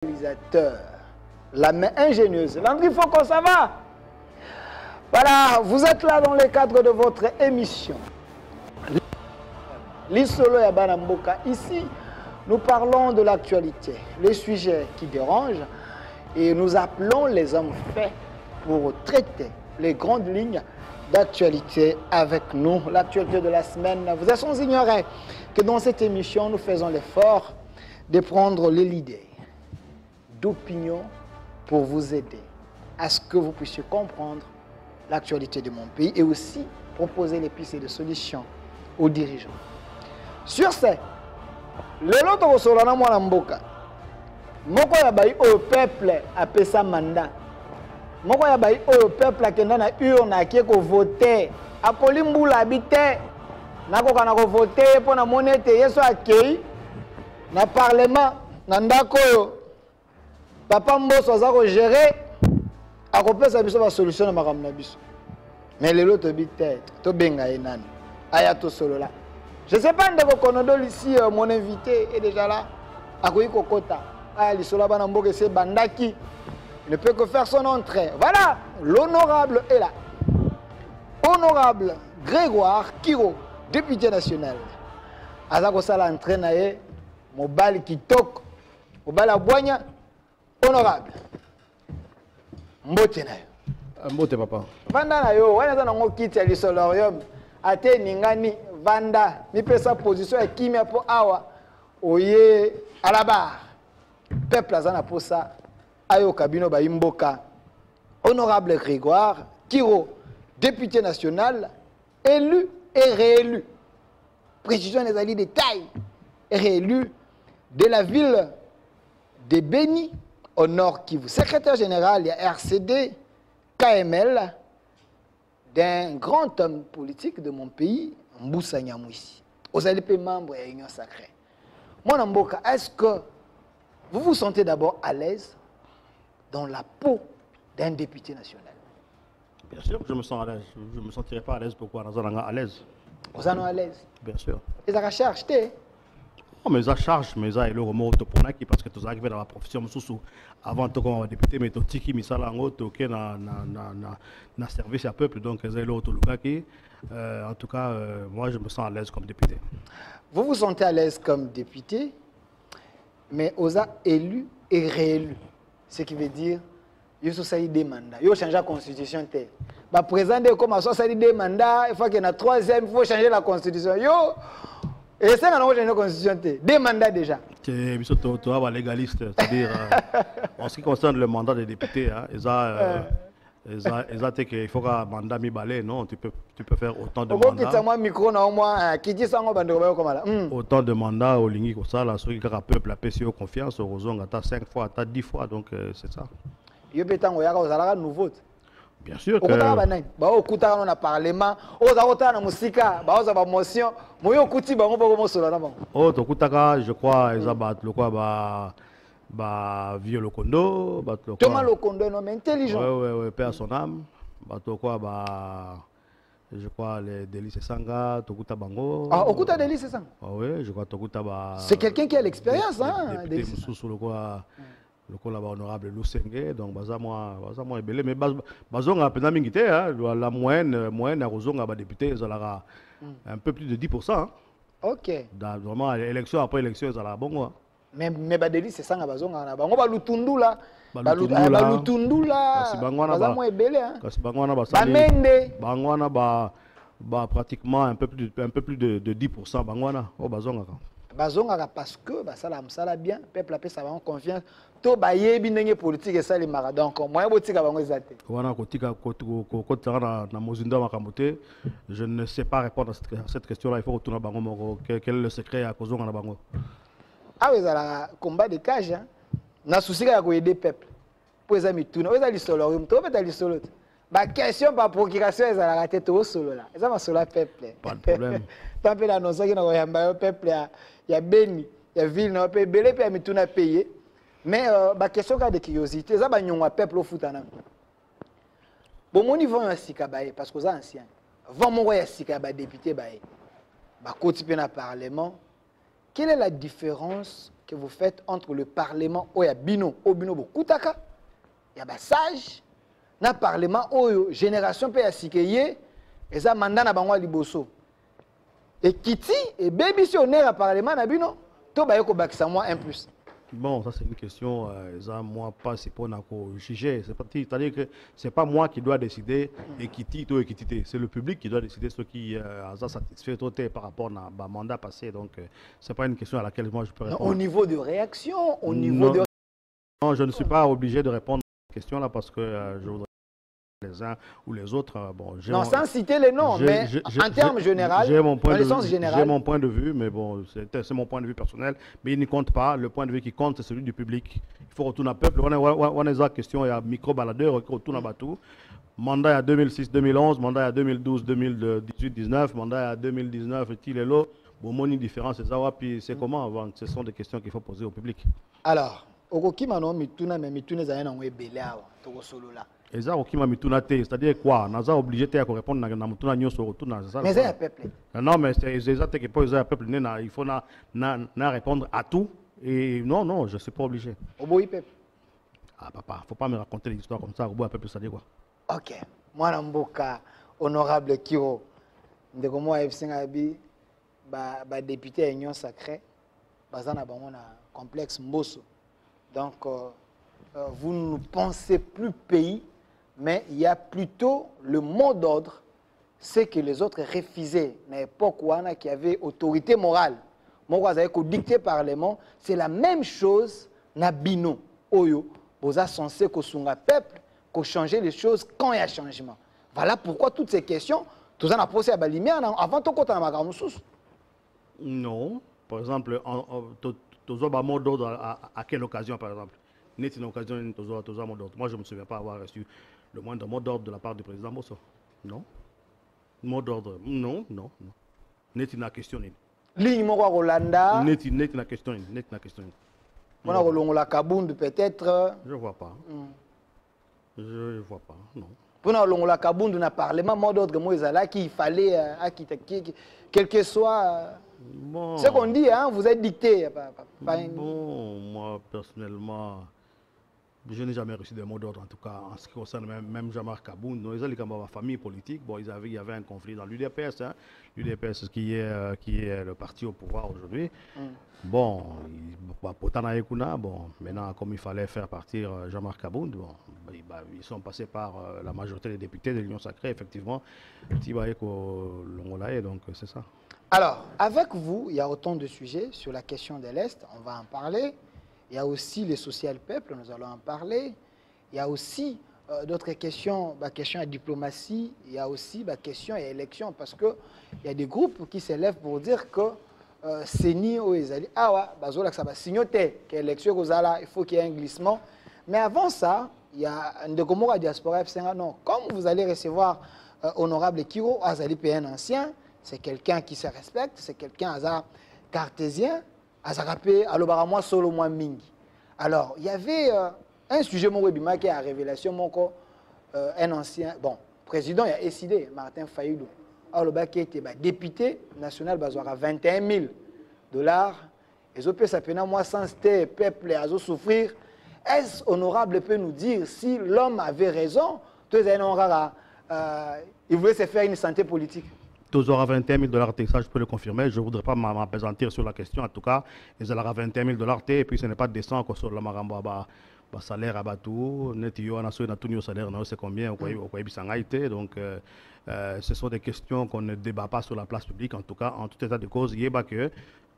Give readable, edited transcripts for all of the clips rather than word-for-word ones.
Réalisateur, la main ingénieuse. Landry Foko, ça va? Voilà, vous êtes là dans le cadre de votre émission. L'Isolo Yabana Mboka. Ici, nous parlons de l'actualité, les sujets qui dérangent, et nous appelons les hommes faits pour traiter les grandes lignes d'actualité avec nous. L'actualité de la semaine, vous êtes sans ignorer que dans cette émission, nous faisons l'effort de prendre les leaders d'opinion pour vous aider à ce que vous puissiez comprendre l'actualité de mon pays et aussi proposer les pistes de solutions aux dirigeants. Sur ce, le lot de Solana Mboka, moko ya bai au peuple appelle ça mandat. Moko ya bai au peuple qui na urne qui ko voter, akoli mbula habité, nako kana ko voter pour na monete yeso akei na parlement na ndako yo. Papa Mboso aza ko gérer akopesa biso ba solution na makambo na biso. Mais le lot bi tête, to benga enani. Aya to solo là. Je ne sais pas, Ndeko Konodo, ici, mon invité est déjà là. Akoyi Kokota. Ah, l'Isola Banamboke, c'est Bandaki. Il ne peut que faire son entrée. Voilà, l'honorable est là. Honorable Grégoire Kiro, député national. Azako Sala entraîne, Mobile Kitok, Mobile Aboigna, honorable. Mbote na yo. Mbote papa. Vanda na yo, wana za nango kiti ya lisolarium. Ate ningani vanda mi pesa position ya kimia po awa oye alaba peuple azana posa ayo kabino ba imboka. Honorable Grégoire Kiro, député national, élu et réélu. Précision des alliés de taille, réélu de la ville de Beni au nord Kivu. Secrétaire général, il y a RCD, KML, d'un grand homme politique de mon pays, Mboussa Nyamouissi. Vous allez être membre de l'Union sacrée. Moi, Mboka, est-ce que vous vous sentez d'abord à l'aise dans la peau d'un député national? Bien sûr que je me sens à l'aise. Je ne me sentirais pas à l'aise. Pourquoi? À l'aise. Vous en êtes à l'aise? Bien sûr. Et ça charge, oh, mais ça charge, mais ça est le remonte pour qui parce que tu arrives dans la profession avant de comme député, mais tu tiki misala en haut, tu na service à peuple, donc c'est l'autre qui. En tout cas, moi je me sens à l'aise comme député. Vous vous sentez à l'aise comme député, mais vous êtes élu et réélu. Ce qui veut dire, vous avez des mandats. Vous changez la constitution. Bah, présenter comme ça, ça des mandats, il faut qu'il y ait un troisième, il faut changer la constitution. Et ça, on a changé la constitution. Des mandats déjà. Tu es légaliste, c'est-à-dire, en ce qui concerne le mandat des députés, hein, il faut qu'un mandat mi-balé, non, tu peux faire autant de mandats. Autant de mandats au Lingi comme ça, là, ceux qui ont peuple la PCO confiance, au Rozong, à 5 fois, à 10 fois, donc c'est ça. Bien sûr que... On a parlement, je crois, Vieux Lokondo, Thomas Lokondo, non, mais intelligent. Oui, père son âme. Je crois les Délices Sanga, Tokuta Bango. Ah, Okuta Délices Sanga. Oui, je crois Tokuta Ba. C'est quelqu'un qui a l'expérience, hein. Député sous le quoi. Le coup là-bas honorable Lusenge, donc moi est belé, mais bazonga pena mingite, la moyenne à Rozonga ba député, ils ont un peu plus de 10%. Hein. Ok. Vraiment élection après élection, ils ont la bon. Mais Badeli c'est ça bazonga na bango ba lutundu là. Ba lutundu là. Kasi bangwana ba moi est belé hein. Kasi bangwana ba sali. Bamende. Bangwana ba pratiquement un peu plus de 10% bangwana au bazonga. Bazonga parce que ça la bien, peuple a ça va en confiance. To ba yebi ndenge politique ça les mara donc moi botika bango ezate. Wana kotika kotara na mozinda makambote, je ne sais pas répondre à cette question là, il faut retourner bango moko quel est le secret à kozonga na bango. Ah oui, ça combat de cage hein. Na souci ya ko aider peuple. Pour les amis tout, vous allez solo, to peut aller solo. Ba question par procuration ils allent rater tout solo là. Ça va solo peuple. Pas de problème. Tant pis la non ça qui na yamba peuple ya Beni, ya ville na pe belé pe mi tout na payer. Mais la question de curiosité, ça va nous peuple au foot. Bon, mon niveau est sika parce que vous êtes ancien. Avant mon roi sika député bah côté dans le parlement. Quelle est la différence que vous faites entre le Parlement Oya Bino, Obino Bokutaka, il y a sage, na Parlement Oyo, Génération Péasikeye, et ça mandat na bangwa liboso. Et Kiti, et baby si on est à Parlement na Bino, to ba yoko bakisa moi 1+. Bon, ça c'est une question, moi pas c'est pour juger. C'est-à-dire que c'est pas moi qui dois décider équité ou équité. C'est le public qui doit décider ce qui a satisfait par rapport à mandat passé. Donc c'est pas une question à laquelle moi je peux répondre. Au niveau de réaction, au niveau de... Non, je ne suis pas obligé de répondre à cette question là parce que je voudrais les uns ou les autres. Bon, non, sans citer les noms, mais en termes généraux, dans le sens général. J'ai mon point de vue, mais bon, c'est mon point de vue personnel. Mais il ne compte pas. Le point de vue qui compte, c'est celui du public. Il faut retourner au peuple. On a la question, il y a micro-baladeur, il retourne à Batou. Mandat à 2006-2011, mandat à 2012-2018-19, mandat à 2019, et l'eau. Bon, mon différence, c'est ça. Puis c'est comment avant? Ce sont des questions qu'il faut poser au public. Alors, Okoki Mano, Mituna, mais Mituna, Zayen, on est belé à Togo Solo là. C'est-à-dire quoi? Nous sommes obligés de répondre à Namutuna Nyo sur retour. Mais c'est un peuple. Non, mais c'est exact que pour un peuple, il faut répondre à tout. Et non, je ne suis pas obligé. Oboï peuple. Ah, papa, il ne faut pas me raconter des histoires comme ça. Oboï peuple, ça dit quoi? Ok. Moi, Namboka, honorable Kiro, de comment FC Ngabi, député à Union Sacrée, basé dans un complexe Mbosso. Donc, vous ne pensez plus pays, mais il y a plutôt le mot d'ordre, c'est que les autres refusaient, à l'époque où il y avait autorité morale. Moi, vous avez dicté parlement, c'est la même chose na bino oyo, vous êtes censé que le peuple, que changer les choses quand il y a changement. Voilà pourquoi toutes ces questions, tout ça n'a posé à la lumière avant tout quand on a non, par exemple, tu as un mot d'ordre à quelle occasion, par exemple? N'est une occasion, moi, je ne me souviens pas avoir reçu le moindre mot d'ordre de la part du président Bosso. Non. Mot d'ordre, non. N'est une question. Ligne Rolanda. N'est une question. On a la Kabound peut-être. Je ne vois pas. Je ne vois pas, non. Pour la Kabound, on a parlement mot d'ordre qu'il fallait, quel que soit. Bon. Ce qu'on dit, hein, vous êtes dicté. Bon, moi, personnellement, je n'ai jamais reçu de mot d'ordre, en tout cas, en ce qui concerne même Jean-Marc Kabound. Ils allaient comme ma famille politique. Bon, il y avait un conflit dans l'UDPS. Hein. L'UDPS qui est le parti au pouvoir aujourd'hui. Bon, maintenant, comme il fallait faire partir Jean-Marc Kabound, bon, ils sont passés par la majorité des députés de l'Union Sacrée, effectivement. Donc, c'est ça. Alors, avec vous, il y a autant de sujets sur la question de l'Est, on va en parler. Il y a aussi les social peuples, nous allons en parler. Il y a aussi d'autres questions, questions à diplomatie. Il y a aussi questions à élection, parce qu'il y a des groupes qui s'élèvent pour dire que c'est ni au Ezali. Ah ouais, ça va signoter que l'élection il faut qu'il y ait un glissement. Mais avant ça, il y a un de diaspora FC. Non, comme vous allez recevoir honorable Kiro, Azali un ancien. C'est quelqu'un qui se respecte, c'est quelqu'un cartésien, moi solo moi mingi. Alors, il y avait un sujet qui a révélation un ancien président il a décidé Martin Fayulu. Alors qui était député national à 21 000 $. Et puis ça peut moi sans peuple à souffrir. Est-ce honorable peut nous dire si l'homme avait raison, il voulait se faire une santé politique? Tous aura 21 000 $, ça je peux le confirmer. Je ne voudrais pas m'appesantir sur la question. En tout cas, ils auront 21 000 $ et puis ce n'est pas décent sur la maramba salaire à Batou. Netio on a tout salaire, c'est combien donc ce sont des questions qu'on ne débat pas sur la place publique. En tout cas, en tout état de cause, il y a que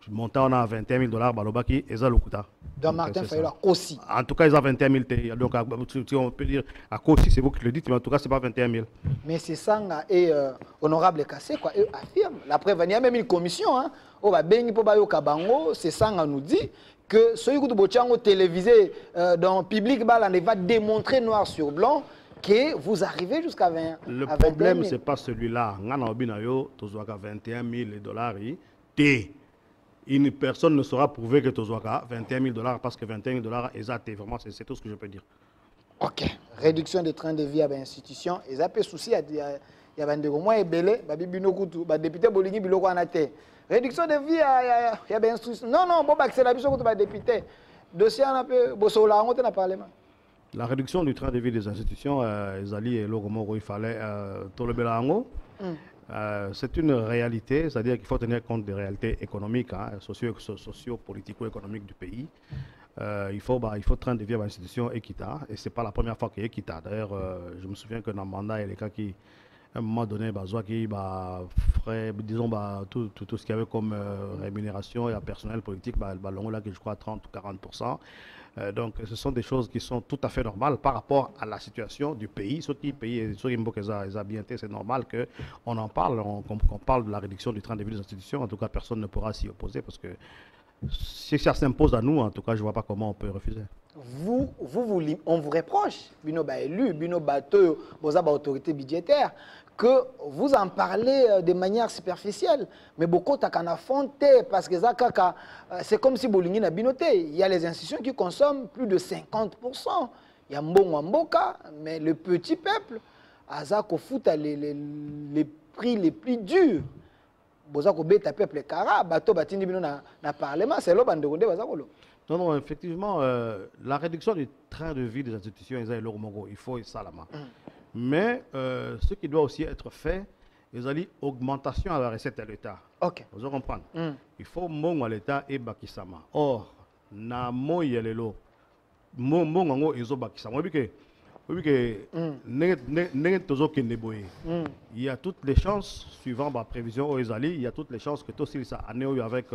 montant on a 21 000 $, balobaki et ça l'okuta. Donc Martin Fayulu aussi. En tout cas, ils ont 21 000 $. Donc on peut dire à Kossi, c'est vous qui le dites, mais en tout cas, c'est pas 21 000. Mais c'est ça et honorable Kassé quoi, eux affirment. La preuve, il y a même une commission hein. Au Bengi Pobayo Kabango, c'est ça nous dit que ce qui télévisé dans le public va démontrer noir sur blanc que vous arrivez jusqu'à 20 000. Le problème, ce n'est pas celui-là. Tu as 21 000 $. Une personne ne saura prouver que tu as 21 000 $ parce que 21 000 $ exact. Vraiment, c'est tout ce que je peux dire. Ok. Réduction des trains de vie à l'institution. Et ça peut souci. Il y a des gens qui sont belés. Les députés Bolingi Biloko Anate. réduction de vie, il y a bien instruction. Non, non, bon, c'est la mission que tu vas député. Dossier, on a peu, bon, sur la honte, on a parlé. La réduction du train de vie des institutions, Ezali et Logomoro, il fallait tout le Belango. C'est une réalité, c'est-à-dire qu'il faut tenir compte des réalités économiques, hein, socio-politico-économiques du pays. Il faut train de vie à l'institution Equita, et ce n'est pas la première fois qu'il y a Equita. D'ailleurs, je me souviens que dans le mandat, il y a les cas qui, à un moment donné, frais, disons, tout ce qu'il y avait comme rémunération et à personnel politique, là, je crois, 30 ou 40%. Donc, ce sont des choses qui sont tout à fait normales par rapport à la situation du pays. Ce qui c'est normal qu'on en parle, qu'on parle de la réduction du train de vie des institutions. En tout cas, personne ne pourra s'y opposer parce que si ça s'impose à nous, en tout cas, je ne vois pas comment on peut refuser. On vous reproche, Binoba élu, Binoba autorité budgétaire, que vous en parlez de manière superficielle. Mais beaucoup t'as fonté parce que c'est comme si Bolingui n'a binoté. Il y a les institutions qui consomment plus de 50%. Il y a Mbongo, mais le petit peuple, Azako fout les prix les plus durs. Bozako beta peuple kara, bato batindi bino na parlement, c'est l'obande de Bazako. Non, non, effectivement, la réduction du train de vie des institutions, il faut ça là. Mais ce qui doit aussi être fait, ils ont dit augmentation à la recette de l'État. Ok. Vous comprenez? Il faut mon à l'État et bakisama. Or, na mo yelelo, mon ezo bakisama. Oui, il y a toutes les chances, suivant ma prévision aux Ezali, il y a toutes les chances que tout ça année avec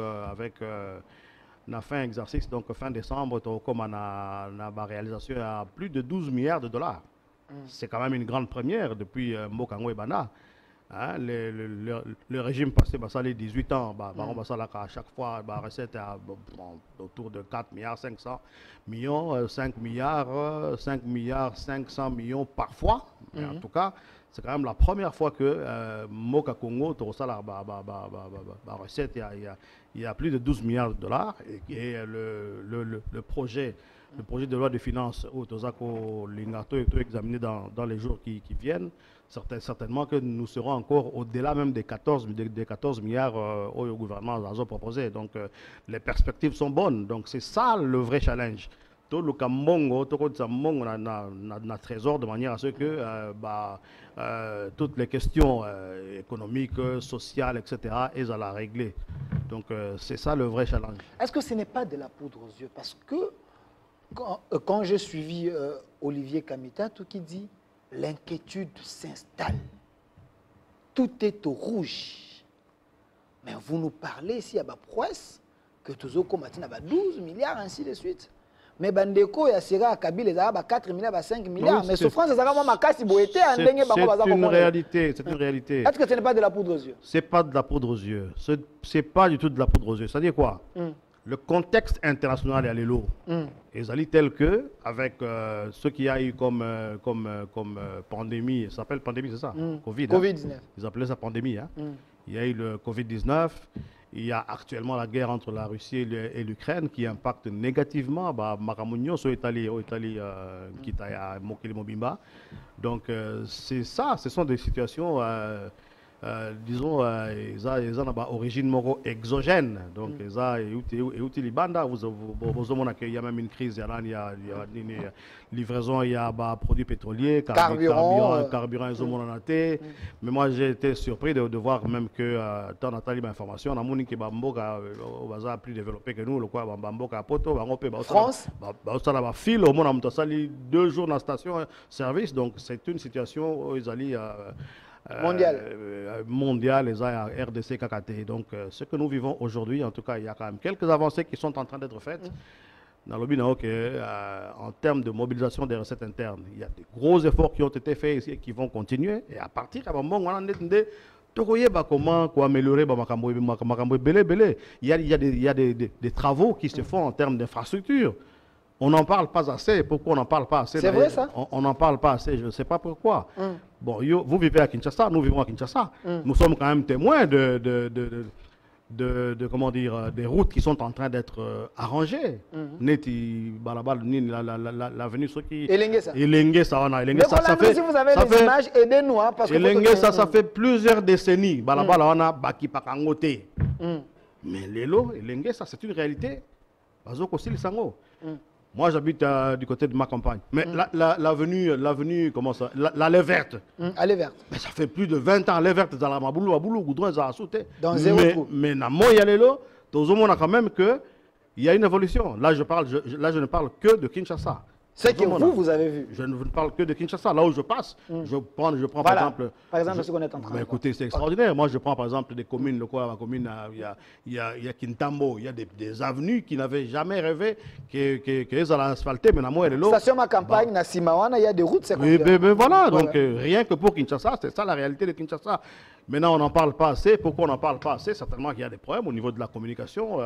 la fin exercice, donc fin décembre, comme on a réalisation à plus de 12 milliards de dollars. C'est quand même une grande première depuis Mokango et Bana. Hein, le régime passé, ça les 18 ans, à chaque fois, la recette est autour de 4 milliards 500 millions, 5 milliards 500 millions parfois. Mais en tout cas, c'est quand même la première fois que Moka Congo, la recette, il y a plus de 12 milliards de dollars. Et le projet de loi de finances, Tozako Lingato est examiné dans les jours qui viennent. Certainement que nous serons encore au-delà même des 14 milliards au gouvernement a proposé. Donc les perspectives sont bonnes. Donc c'est ça le vrai challenge. Tout le Kambongo, tout le trésor de manière à ce que toutes les questions économiques, sociales, etc., elles à la régler. Donc c'est ça le vrai challenge. Est-ce que ce n'est pas de la poudre aux yeux? Parce que quand j'ai suivi Olivier Kamita, tout qui dit l'inquiétude s'installe. Tout est au rouge. Mais vous nous parlez ici à la prouesse que Tozo Komatina a 12 milliards, ainsi de suite. Mais Bandeko, il y a Sira Kabila, 4 milliards, 5 milliards. Mais souffrance, c'est une réalité. C'est une réalité. Est-ce que ce n'est pas de la poudre aux yeux? Ce n'est pas de la poudre aux yeux. C'est pas du tout de la poudre aux yeux. C'est-à-dire quoi? Le contexte international est lourd. Et ça dit tel que, avec ce qu'il y a eu comme pandémie, ça s'appelle pandémie, c'est ça? Covid-19. Hein? Ils appelaient ça pandémie. Hein? Il y a eu le Covid-19. Il y a actuellement la guerre entre la Russie et l'Ukraine qui impacte négativement Makamunyo, sur l'Italie, qui est à Mokele Mobimba. Donc, c'est ça, ce sont des situations. Disons, ils ont origine moro exogène. Donc, ils ont libanda. Il y a même une crise, il y a une livraison, il y a produits pétroliers, carburant, ils ont Mais moi, j'ai été surpris de voir même que, dans Nathalie, l'information, on a mon qui est plus développé que nous, le quoi, France, fil au monde, 2 jours dans la station service. Donc, c'est une situation où ils allaient. Mondial, les RDC, KKT. Donc, ce que nous vivons aujourd'hui, en tout cas, il y a quand même quelques avancées qui sont en train d'être faites. Dans le but, en termes de mobilisation des recettes internes, il y a des gros efforts qui ont été faits ici et qui vont continuer. Et à partir d'un moment, on a comment améliorer il y a des travaux qui se font en termes d'infrastructure. On n'en parle pas assez. Pourquoi on n'en parle pas assez? C'est vrai ça? On n'en parle pas assez. Je ne sais pas pourquoi. Bon, vous vivez à Kinshasa, nous vivons à Kinshasa. Nous sommes quand même témoins comment dire, des routes qui sont en train d'être arrangées. L'avenue qui. Elengue, ça on a. Elengue, ça fait. Si vous avez des images, aidez-nous. Elengue, ça fait plusieurs décennies. On a Baki Pakangote. Mais Lelo et Lengue, ça c'est une réalité. Bazoko aussi le Sango. Moi j'habite du côté de ma campagne. Mais l'avenue, comment ça, l'allée verte. Allée verte. Mais ça fait plus de 20 ans, l'allée verte, dans la Maboulou, Aboulou, Goudron, ça a sauté. Dans zéro trou. Mais dans moi, il y a Lelo, dans le monde, quand même que il y a une évolution. Là, je ne parle que de Kinshasa. C'est que vous avez vu. Je ne parle que de Kinshasa. Là où je passe, je prends voilà. par exemple ce qu'on est en train de écoutez, c'est extraordinaire. Moi, je prends par exemple des communes, ma commune, il y a Kintambo, il y a des avenues qui n'avaient jamais rêvé qu'elles allaient asphalter. Mais moi, elle est là. Station ma campagne, na Simawana, il y a des routes. Mais voilà, donc rien que pour Kinshasa, c'est ça la réalité de Kinshasa. Maintenant, on n'en parle pas assez. Pourquoi on n'en parle pas assez? Certainement qu'il y a des problèmes au niveau de la communication,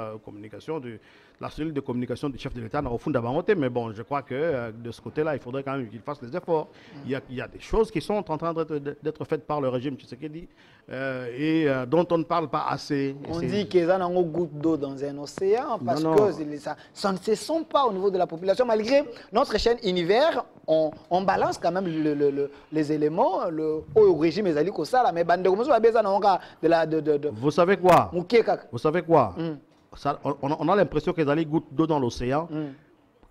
la cellule de communication du chef de l'État au fond d'Abamote. Mais bon, je crois que de ce côté-là, il faudrait quand même qu'il fasse les efforts. Il y a des choses qui sont en train d'être faites par le régime Tshisekedi et dont on ne parle pas assez. On dit qu'ils ont une goutte d'eau dans un océan parce que ça ne se sent pas au niveau de la population. Malgré notre chaîne Univers, on balance quand même les éléments, au régime Ezali Kosala, mais vous savez quoi? Vous savez quoi? On a l'impression qu'ils allaient goutte d'eau dans l'océan.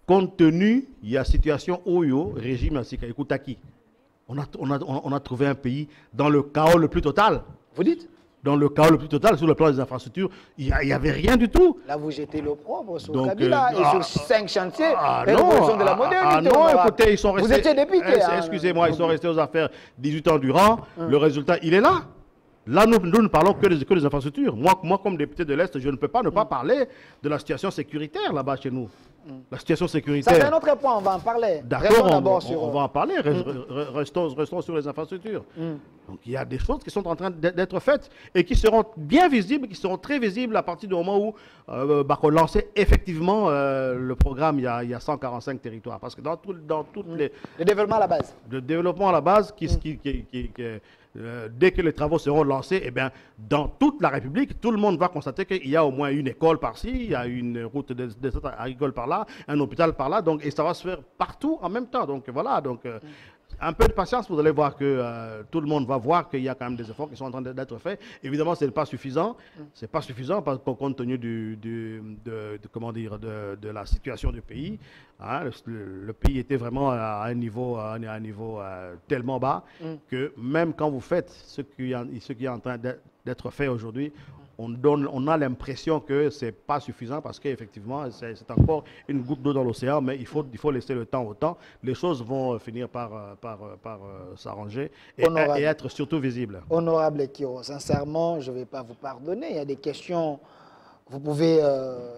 Compte tenu de la situation où le régime Écoutaki. On a trouvé un pays dans le chaos le plus total. Vous dites? Dans le chaos le plus total, sur le plan des infrastructures, il n'y avait rien du tout. Là, vous jetez l'opprobre sur Kabila et sur 5 chantiers. Non, de la modernité. Non, écoutez, ils sont restés. Vous étiez député. Excusez-moi, ils sont restés aux affaires 18 ans durant. Le résultat, il est là. Là, nous ne parlons que des infrastructures. Moi, comme député de l'Est, je ne peux pas ne pas parler de la situation sécuritaire là-bas chez nous. La situation sécuritaire. Ça, c'est un autre point, on va en parler. D'accord, on va en parler. Restons sur les infrastructures. Donc, il y a des choses qui sont en train d'être faites et qui seront bien visibles, qui seront très visibles à partir du moment où on lançait effectivement le programme il y a 145 territoires. Parce que dans toutes les... Le développement à la base. Le développement à la base, dès que les travaux seront lancés, eh bien, dans toute la République, tout le monde va constater qu'il y a au moins une école par-ci, il y a une route de agricole par-là, un hôpital par-là, et ça va se faire partout en même temps. Donc voilà, un peu de patience, vous allez voir que tout le monde va voir qu'il y a quand même des efforts qui sont en train d'être faits. Évidemment, ce n'est pas suffisant. Ce n'est pas suffisant compte tenu de la situation du pays. Hein, le pays était vraiment à un niveau tellement bas que même quand vous faites ce qui est en train d'être fait aujourd'hui, on a l'impression que ce n'est pas suffisant parce qu'effectivement, c'est encore une goutte d'eau dans l'océan, mais il faut laisser le temps au temps. Les choses vont finir par s'arranger et être surtout visibles. Honorable Kiro, sincèrement, je ne vais pas vous pardonner. Il y a des questions, vous pouvez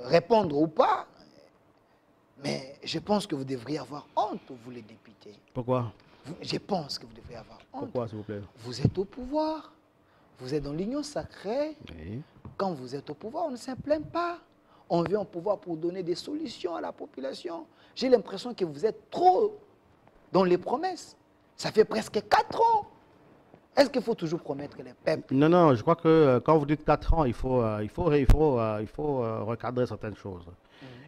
répondre ou pas, mais je pense que vous devriez avoir honte, vous les députés. Pourquoi? Je pense que vous devriez avoir honte. Pourquoi, s'il vous plaît? Vous êtes au pouvoir. Vous êtes dans l'union sacrée. Oui. Quand vous êtes au pouvoir, on ne s'en plaint pas. On vient au pouvoir pour donner des solutions à la population. J'ai l'impression que vous êtes trop dans les promesses. Ça fait presque 4 ans. Est-ce qu'il faut toujours promettre les peuples? Non, je crois que quand vous dites 4 ans, il faut recadrer certaines choses.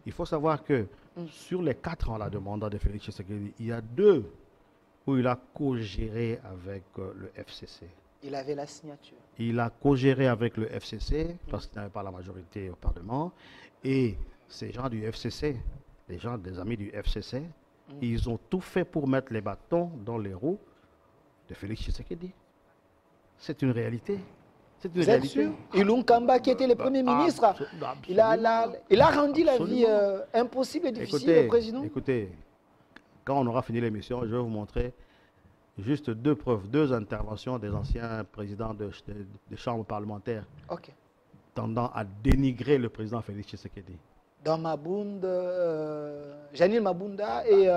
Il faut savoir que sur les 4 ans là, de mandat de Félix Tshisekedi, il y a 2 où il a co-géré avec le FCC. Il avait la signature. Il a co-géré avec le FCC parce qu'il n'avait pas la majorité au Parlement. Et ces gens du FCC, des amis du FCC, ils ont tout fait pour mettre les bâtons dans les roues de Félix Tshisekedi. C'est une réalité. C'est une réalité. Ilunga Kamba, qui était le Premier ministre, il a rendu la vie impossible et difficile au président. Écoutez, quand on aura fini l'émission, je vais vous montrer juste 2 preuves, 2 interventions des anciens présidents des chambres parlementaires tendant à dénigrer le président Félix Tshisekedi. Dans Janine Mabunda et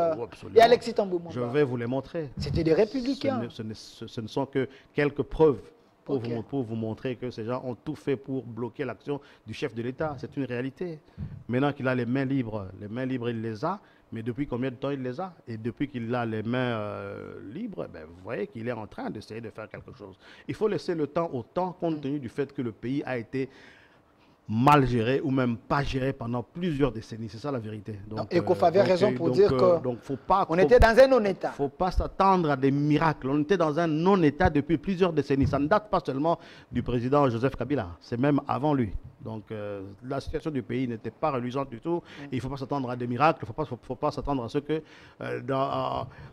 Alexis Tambou Mwamba. Je vais vous les montrer. C'était des républicains. Ce ne sont que quelques preuves pour vous montrer que ces gens ont tout fait pour bloquer l'action du chef de l'État. C'est une réalité. Maintenant qu'il a les mains libres, il les a. Mais depuis combien de temps il les a? Et depuis qu'il a les mains libres, vous voyez qu'il est en train d'essayer de faire quelque chose. Il faut laisser le temps au temps, compte tenu du fait que le pays a été mal géré ou même pas géré pendant plusieurs décennies. C'est ça la vérité. Et qu'on avait raison pour dire qu'on était dans un non-État. Il ne faut pas s'attendre à des miracles. On était dans un non-État depuis plusieurs décennies. Ça ne date pas seulement du président Joseph Kabila. C'est même avant lui. Donc la situation du pays n'était pas reluisante du tout. Il ne faut pas s'attendre à des miracles, il ne faut pas s'attendre à ce que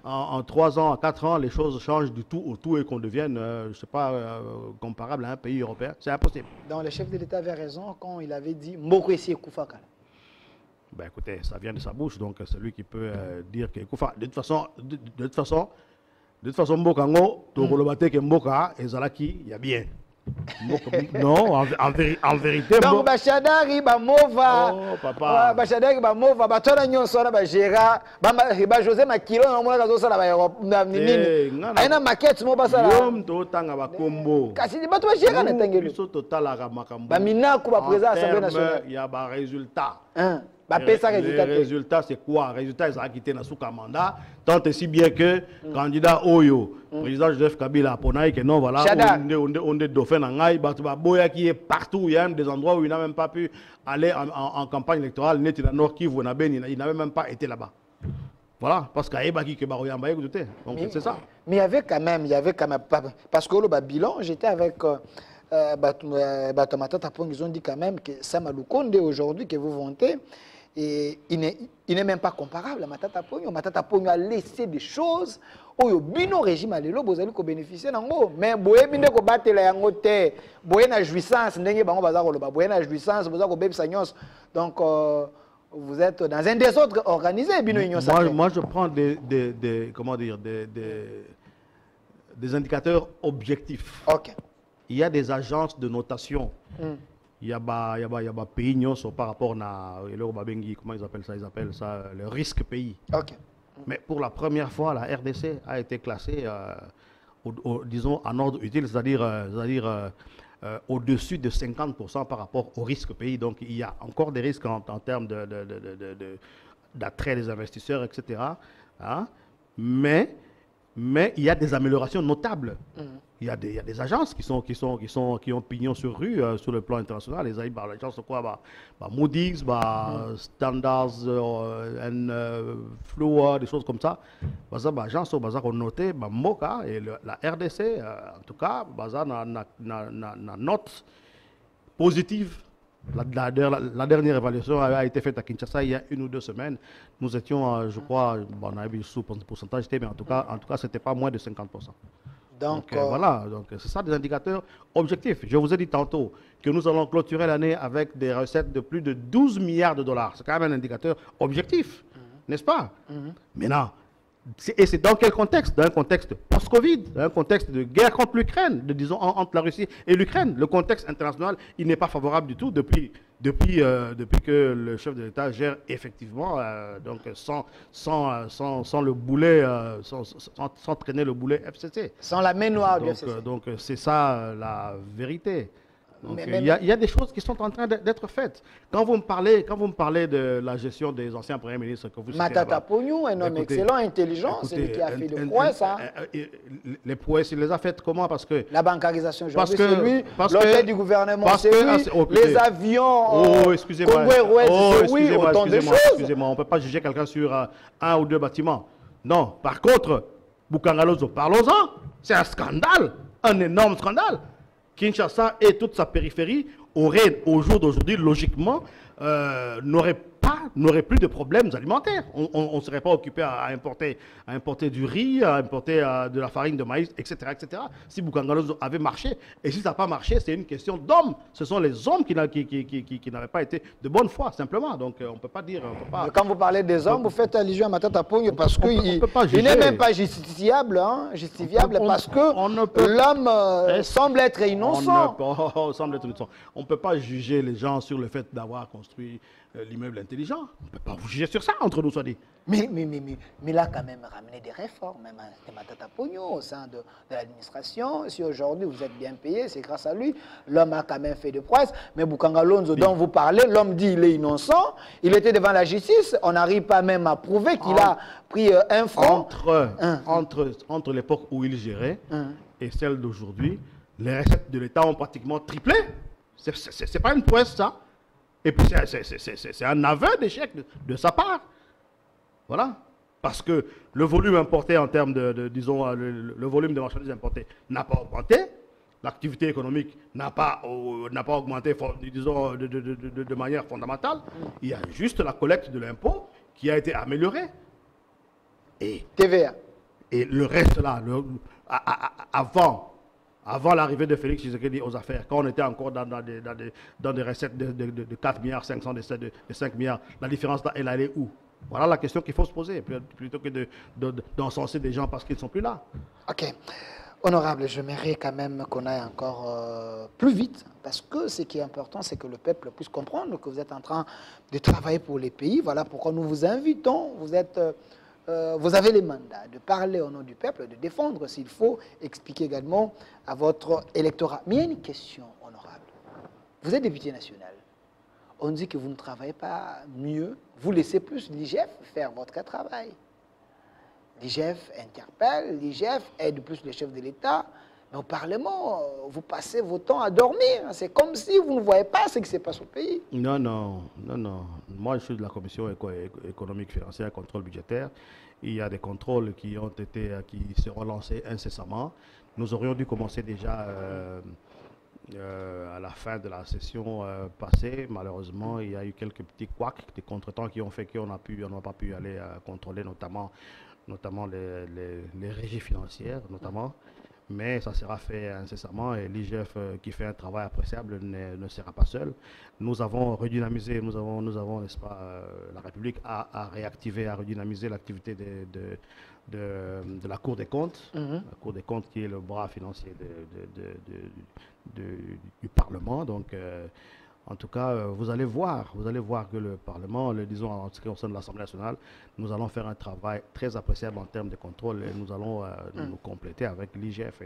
en 3 ans, à 4 ans, les choses changent du tout au tout et qu'on devienne, je ne sais pas, comparable à un pays européen. C'est impossible. Donc le chef de l'État avait raison quand il avait dit Mboko esi ekufa kala. Ben écoutez, ça vient de sa bouche, donc c'est lui qui peut dire que Koufa. De toute façon, Mboka ngo, Togolobate ke Mboka, et Zalaki, il y a bien. Non, en vérité. Donc Bachadari Bamova. Oh papa. Bachadari Bamova, Batona Nyonso na Bajera, ba José Makilo na mona kazo sala ba Europe na nini. Aina maquette mo basala. Yom to tanga ba kombo. Kasi bato ba Jera na tangelo. Biso totala ka makambo. Ba minaku ba président assemblée nationale. Il y a ba résultat. Les résultats, c'est quoi? Résultat, ils ont quitté dans un mandat, tant et si bien que candidat Oyo, président Joseph Kabila, Ponaï, que non, voilà, on est dauphin en Aïe, Boya qui est partout, il y a même des endroits où il n'a même pas pu aller en campagne électorale, il Nord Kivu, il n'avait même pas été là-bas. Voilà, parce qu'il y a des qui donc c'est ça. Mais il y avait quand même, parce que le bilan, j'étais avec Batomata Tapong, ils ont dit quand même que Samalou Konde aujourd'hui que vous vantez, et il n'est même pas comparable à Matata Pogno. Matata Pogno a laissé des choses au bino régime à l'élo, vous allez bénéficier d'en mais boye binde ko battre la yangote, boye na jouissance, n'engue bango bazar ko boye na jouissance, vous avez bébé sagnos, donc vous êtes dans un désordre organisé, bino union sacrée. Moi je prends comment dire, des indicateurs objectifs. Ok. Il y a des agences de notation. Il y a des pays par rapport à comment ils appellent ça? Ils appellent ça le risque pays. Okay. Mais pour la première fois, la RDC a été classée, disons, en ordre utile, c'est-à-dire au-dessus de 50% par rapport au risque pays. Donc il y a encore des risques en termes d'attrait des investisseurs, etc. Hein? Mais il y a des améliorations notables. Il y a des agences qui ont pignon sur rue sur le plan international. Les agences quoi, Moody's, Standards Floor, des choses comme ça. Les agences ont noté Moka et la RDC, en tout cas, na note positive. La dernière évaluation a été faite à Kinshasa il y a 1 ou 2 semaines. Nous étions, je crois, on avait vu sous pourcentage, mais en tout cas, ce n'était pas moins de 50%. Donc voilà, c'est ça des indicateurs objectifs. Je vous ai dit tantôt que nous allons clôturer l'année avec des recettes de plus de 12 milliards de dollars. C'est quand même un indicateur objectif, n'est-ce pas? Maintenant, et c'est dans quel contexte? Dans un contexte post-Covid, dans un contexte de guerre contre l'Ukraine, disons entre la Russie et l'Ukraine. Le contexte international, il n'est pas favorable du tout depuis que le chef de l'État gère effectivement, donc sans le boulet, sans traîner le boulet FCC. Sans la main noire du FCC. Donc c'est ça la vérité. Donc, il y a des choses qui sont en train d'être faites. Quand vous me parlez de la gestion des anciens premiers ministres que vous citez, Matata Pogno, un homme excellent, intelligent, c'est lui qui a fait des prouesses. Les prouesses, il les a faites comment? Parce que la bancarisation aujourd'hui, c'est lui, l'hôtel du gouvernement, c'est lui, les avions, excusez-moi, on ne peut pas juger quelqu'un sur 1 ou 2 bâtiments. Non, par contre, Bukangalozo, parlons-en, c'est un scandale, un énorme scandale. Kinshasa et toute sa périphérie auraient, au jour d'aujourd'hui, logiquement, n'auraient plus de problèmes alimentaires. On ne serait pas occupé à importer du riz, à importer de la farine de maïs, etc. etc. Si Bukangalozo avait marché, et si ça n'a pas marché, c'est une question d'hommes. Ce sont les hommes qui n'avaient pas été de bonne foi, simplement. Donc on ne peut pas dire... Quand vous parlez des hommes, vous faites allusion à Matata Pogno parce qu'il n'est même pas justifiable, parce que l'homme semble être innocent. On ne peut pas juger les gens sur le fait d'avoir construit l'immeuble intelligent. On ne peut pas vous juger sur ça, entre nous, soit dit. Mais là, quand même, ramener des réformes, même à Matata Pogno, au sein de l'administration. Si aujourd'hui vous êtes bien payé, c'est grâce à lui. L'homme a quand même fait des prouesses. Mais Bukangalozo, dont vous parlez, l'homme dit qu'il est innocent. Il était devant la justice. On n'arrive pas même à prouver qu'il a pris un franc. Entre l'époque où il gérait et celle d'aujourd'hui, les recettes de l'État ont pratiquement triplé. C'est pas une prouesse, ça. Et puis c'est un aveu d'échec de sa part. Voilà. Parce que le volume importé en termes disons, le volume de marchandises importées n'a pas augmenté. l'activité économique n'a pas augmenté, disons, de manière fondamentale. Il y a juste la collecte de l'impôt qui a été améliorée. Et TVA. Et le reste là, avant l'arrivée de Félix Tshisekedi aux affaires, quand on était encore dans des recettes de 4 milliards 500, de 5 milliards, la différence là, elle allait où? Voilà la question qu'il faut se poser, plutôt que d'encenser des gens parce qu'ils ne sont plus là. Ok. Honorable, j'aimerais quand même qu'on aille encore plus vite, parce que ce qui est important, c'est que le peuple puisse comprendre que vous êtes en train de travailler pour les pays. Voilà pourquoi nous vous invitons. Vous avez les mandats de parler au nom du peuple, de défendre s'il faut, expliquer également à votre électorat. Mais il y a une question, honorable. Vous êtes député national. On dit que vous ne travaillez pas mieux. Vous laissez plus l'IGF faire votre travail. L'IGF interpelle, l'IGF aide plus le chef de l'État. Mais au Parlement, vous passez vos temps à dormir. C'est comme si vous ne voyez pas ce qui se passe au pays. Non. Moi, je suis de la Commission économique, financière et contrôle budgétaire. Il y a des contrôles qui seront lancés incessamment. Nous aurions dû commencer déjà à la fin de la session passée. Malheureusement, il y a eu quelques petits couacs, des contretemps qui ont fait qu'on n'a pas pu aller contrôler notamment les régies financières, notamment. Mais ça sera fait incessamment et l'IGF qui fait un travail appréciable ne sera pas seul. Nous avons redynamisé, n'est-ce pas, la République a réactivé, a redynamisé l'activité de la Cour des comptes, la Cour des comptes qui est le bras financier du Parlement. Donc, en tout cas, vous allez voir que le Parlement, disons en ce qui concerne l'Assemblée nationale, nous allons faire un travail très appréciable en termes de contrôle et nous allons nous compléter avec l'IGF.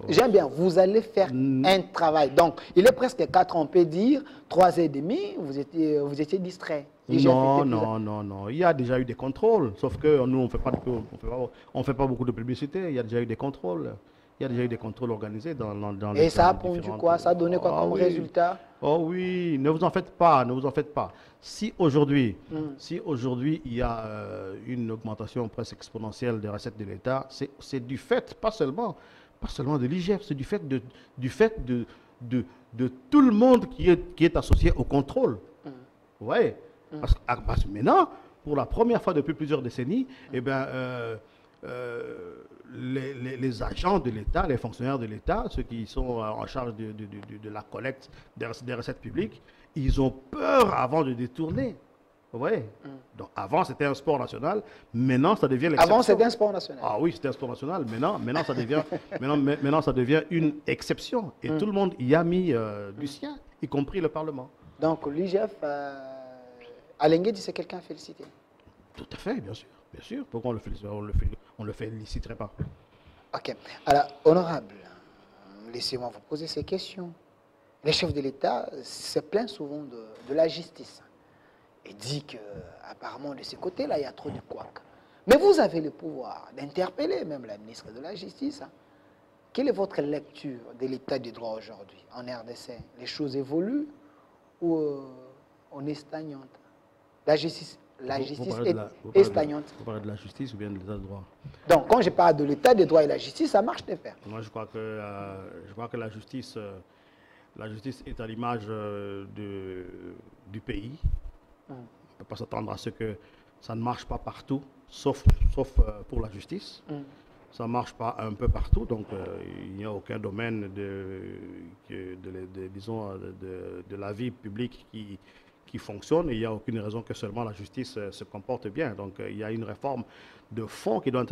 J'aime bien, vous allez faire un travail. Donc, il est presque 4 ans, on peut dire, 3 ans et demi, vous étiez distrait. Non. Il y a déjà eu des contrôles, sauf que nous, on fait pas beaucoup de publicité. Il y a déjà eu des contrôles. Il y a déjà eu des contrôles organisés dans et ça a pondu quoi? Ça a donné quoi comme résultat? Oh oui, ne vous en faites pas. Si aujourd'hui il y a une augmentation presque exponentielle des recettes de l'État, c'est du fait, pas seulement de l'IGF, c'est du fait de tout le monde qui est associé au contrôle. Vous voyez? Parce que maintenant, pour la première fois depuis plusieurs décennies, les agents de l'État, les fonctionnaires de l'État, ceux qui sont en charge de la collecte des recettes publiques, ils ont peur avant de détourner. Vous voyez? Donc avant c'était un sport national, maintenant ça devient l'exception. Avant c'était un sport national. Ah oui, c'était un sport national, maintenant ça devient, maintenant ça devient une exception. Et tout le monde y a mis du sien, y compris le Parlement. Donc l'IGF, Alengue dit c'est quelqu'un à féliciter. Tout à fait, bien sûr. Bien sûr, pourquoi on le féliciterait pas? Ok. Alors, honorable, laissez-moi vous poser ces questions. Les chefs de l'État se plaignent souvent de la justice et dit qu'apparemment de ce côté-là, il y a trop de couacs. Mais vous avez le pouvoir d'interpeller même la ministre de la Justice. Quelle est votre lecture de l'état du droit aujourd'hui en RDC? Les choses évoluent ou on est stagnante? La justice est stagnante. Vous parlez de la justice ou bien de l'état de droit? Donc, quand je parle de l'état des droits et la justice, ça marche de faire. Moi, je crois que la justice est à l'image du pays. On ne peut pas s'attendre à ce que ça ne marche pas partout, sauf pour la justice. Ça ne marche pas un peu partout, donc il n'y a aucun domaine de la vie publique qui fonctionne et il n'y a aucune raison que seulement la justice se comporte bien. Donc il y a une réforme de fond qui doit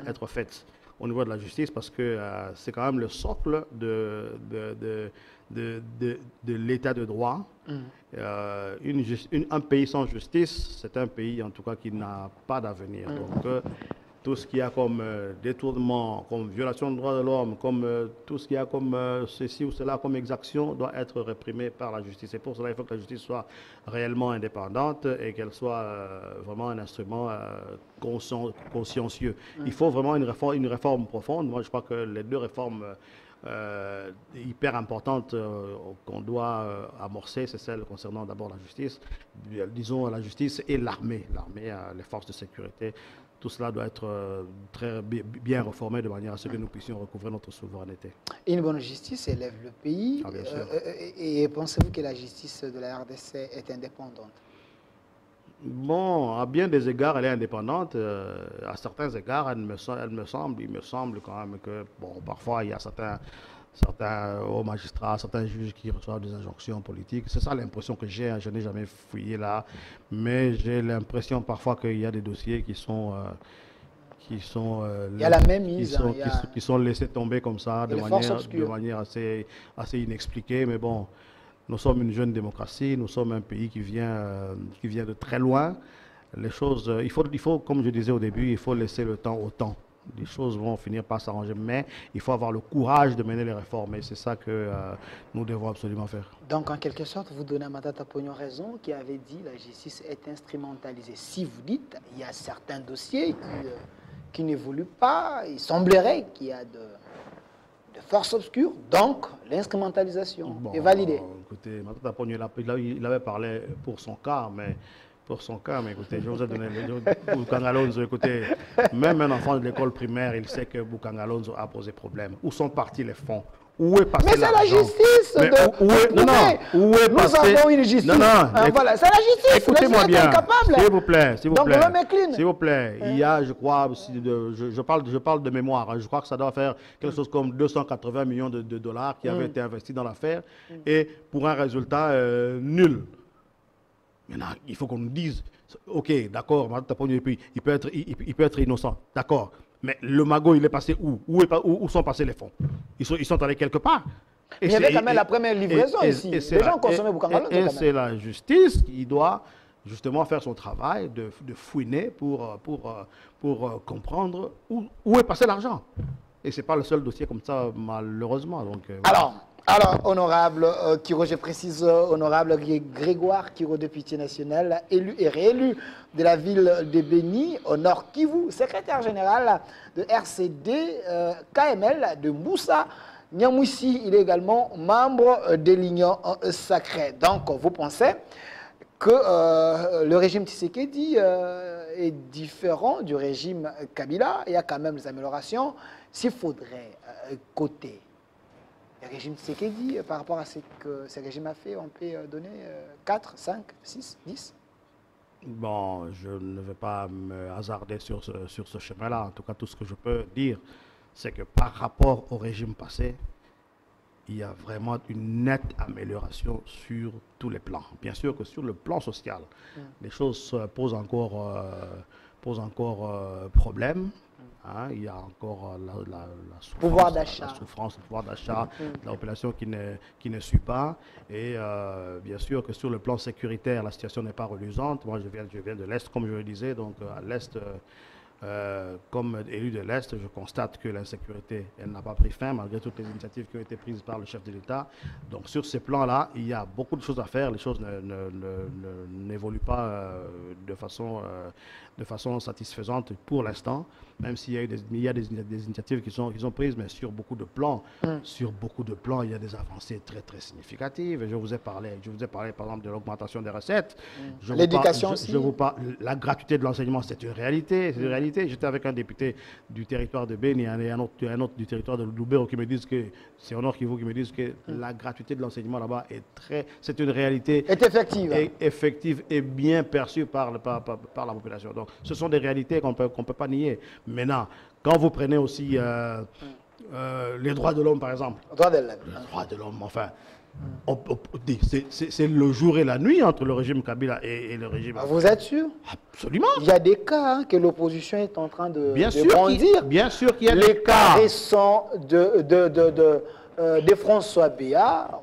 être faite au niveau de la justice parce que c'est quand même le socle de l'état de droit. Un pays sans justice, c'est un pays en tout cas qui n'a pas d'avenir. Donc tout ce qu'il y a comme détournement, comme violation des droits de l'homme, comme tout ce qu'il y a comme ceci ou cela, comme exaction, doit être réprimé par la justice. Et pour cela, il faut que la justice soit réellement indépendante et qu'elle soit vraiment un instrument consciencieux. Il faut vraiment une réforme profonde. Moi, je crois que les deux réformes hyper importante qu'on doit amorcer, c'est celle concernant d'abord la justice. Disons la justice et l'armée, les forces de sécurité. Tout cela doit être très bien reformé de manière à ce que nous puissions recouvrer notre souveraineté. Et une bonne justice élève le pays. Ah, bien sûr. Et pensez-vous que la justice de la RDC est indépendante? Bon, à bien des égards, elle est indépendante. À certains égards, il me semble quand même que, bon, parfois, il y a certains hauts magistrats, certains juges qui reçoivent des injonctions politiques. C'est ça l'impression que j'ai. Je n'ai jamais fouillé là, mais j'ai l'impression parfois qu'il y a des dossiers qui sont il y a la même mise, qui sont laissés tomber comme ça de manière assez inexpliquée. Mais bon, nous sommes une jeune démocratie, nous sommes un pays qui vient de très loin. Les choses, il faut, comme je disais au début, il faut laisser le temps au temps. Les choses vont finir par s'arranger, mais il faut avoir le courage de mener les réformes. Et c'est ça que nous devons absolument faire. Donc, en quelque sorte, vous donnez à Matata Pognon raison, qui avait dit que la justice est instrumentalisée. Si vous dites il y a certains dossiers qui n'évoluent pas, il semblerait qu'il y a de forces obscures, donc l'instrumentalisation est validée. Écoutez, Matata Pognon, il avait parlé pour son cas, mais écoutez, je vous ai donné Bukanga Alonso, écoutez, même un enfant de l'école primaire, il sait que Bukanga Alonso a posé problème. Où sont partis les fonds? Où est passé Mais c'est la justice Nous avons une justice. Voilà, c'est la justice. Écoutez-moi bien, s'il vous plaît. Donc l'homme est clean. S'il vous plaît, il y a, je crois, je parle de mémoire, hein, je crois que ça doit faire quelque chose comme 280 millions de dollars qui avaient été investis dans l'affaire et pour un résultat nul. Maintenant, il faut qu'on nous dise, ok, d'accord, il peut être innocent, d'accord. Mais le magot, il est passé où? Où sont passés les fonds? Ils sont allés quelque part. Il y avait quand même la première livraison ici. Les gens consommaient Bukanga Alonso. Et c'est la justice qui doit justement faire son travail de fouiner pour comprendre où est passé l'argent. Et ce n'est pas le seul dossier comme ça, malheureusement. Donc, voilà. Alors, honorable Kiro, je précise, honorable Grégoire Kiro, député national, élu et réélu de la ville de Béni, au Nord Kivu, secrétaire général de RCD KML de Moussa Nyamouissi. Il est également membre de l'Union sacrée. Donc, vous pensez que le régime Tshisekedi est différent du régime Kabila? Il y a quand même des améliorations. S'il faudrait coter le régime Tshisekedi, par rapport à ce que ce régime a fait, on peut donner 4, 5, 6, 10? Bon, je ne vais pas me hasarder sur ce chemin-là. En tout cas, tout ce que je peux dire, c'est que par rapport au régime passé, il y a vraiment une nette amélioration sur tous les plans. Bien sûr que sur le plan social, les choses posent encore problème. Hein, il y a encore la souffrance, le pouvoir d'achat, la population qui ne suit pas. Et bien sûr que sur le plan sécuritaire, la situation n'est pas reluisante. Moi, je viens de l'Est, comme je le disais, donc à l'Est, comme élu de l'Est, je constate que l'insécurité, elle n'a pas pris fin, malgré toutes les initiatives qui ont été prises par le chef de l'État. Donc sur ces plans-là, il y a beaucoup de choses à faire. Les choses n'évoluent pas de façon satisfaisante pour l'instant, même s'il y a des initiatives qui sont prises, mais sur beaucoup de plans, il y a des avancées très très significatives. Je vous ai parlé par exemple de l'augmentation des recettes. L'éducation aussi. La gratuité de l'enseignement, c'est une réalité. J'étais avec un député du territoire de Beni et un autre du territoire de Lubero qui me disent que c'est Honor Kivu qui me disent que la gratuité de l'enseignement là-bas c'est une réalité. Est effective. Effective et bien perçue par la population. Donc, ce sont des réalités qu'on peut pas nier. Maintenant, quand vous prenez aussi les droits de l'homme, par exemple. Les droits de l'homme, enfin. C'est le jour et la nuit entre le régime Kabila et le régime. Vous êtes sûr? Absolument. Il y a des cas que l'opposition est en train de bondir. Bien sûr qu'il y a des cas. Les cas récents de François Béat,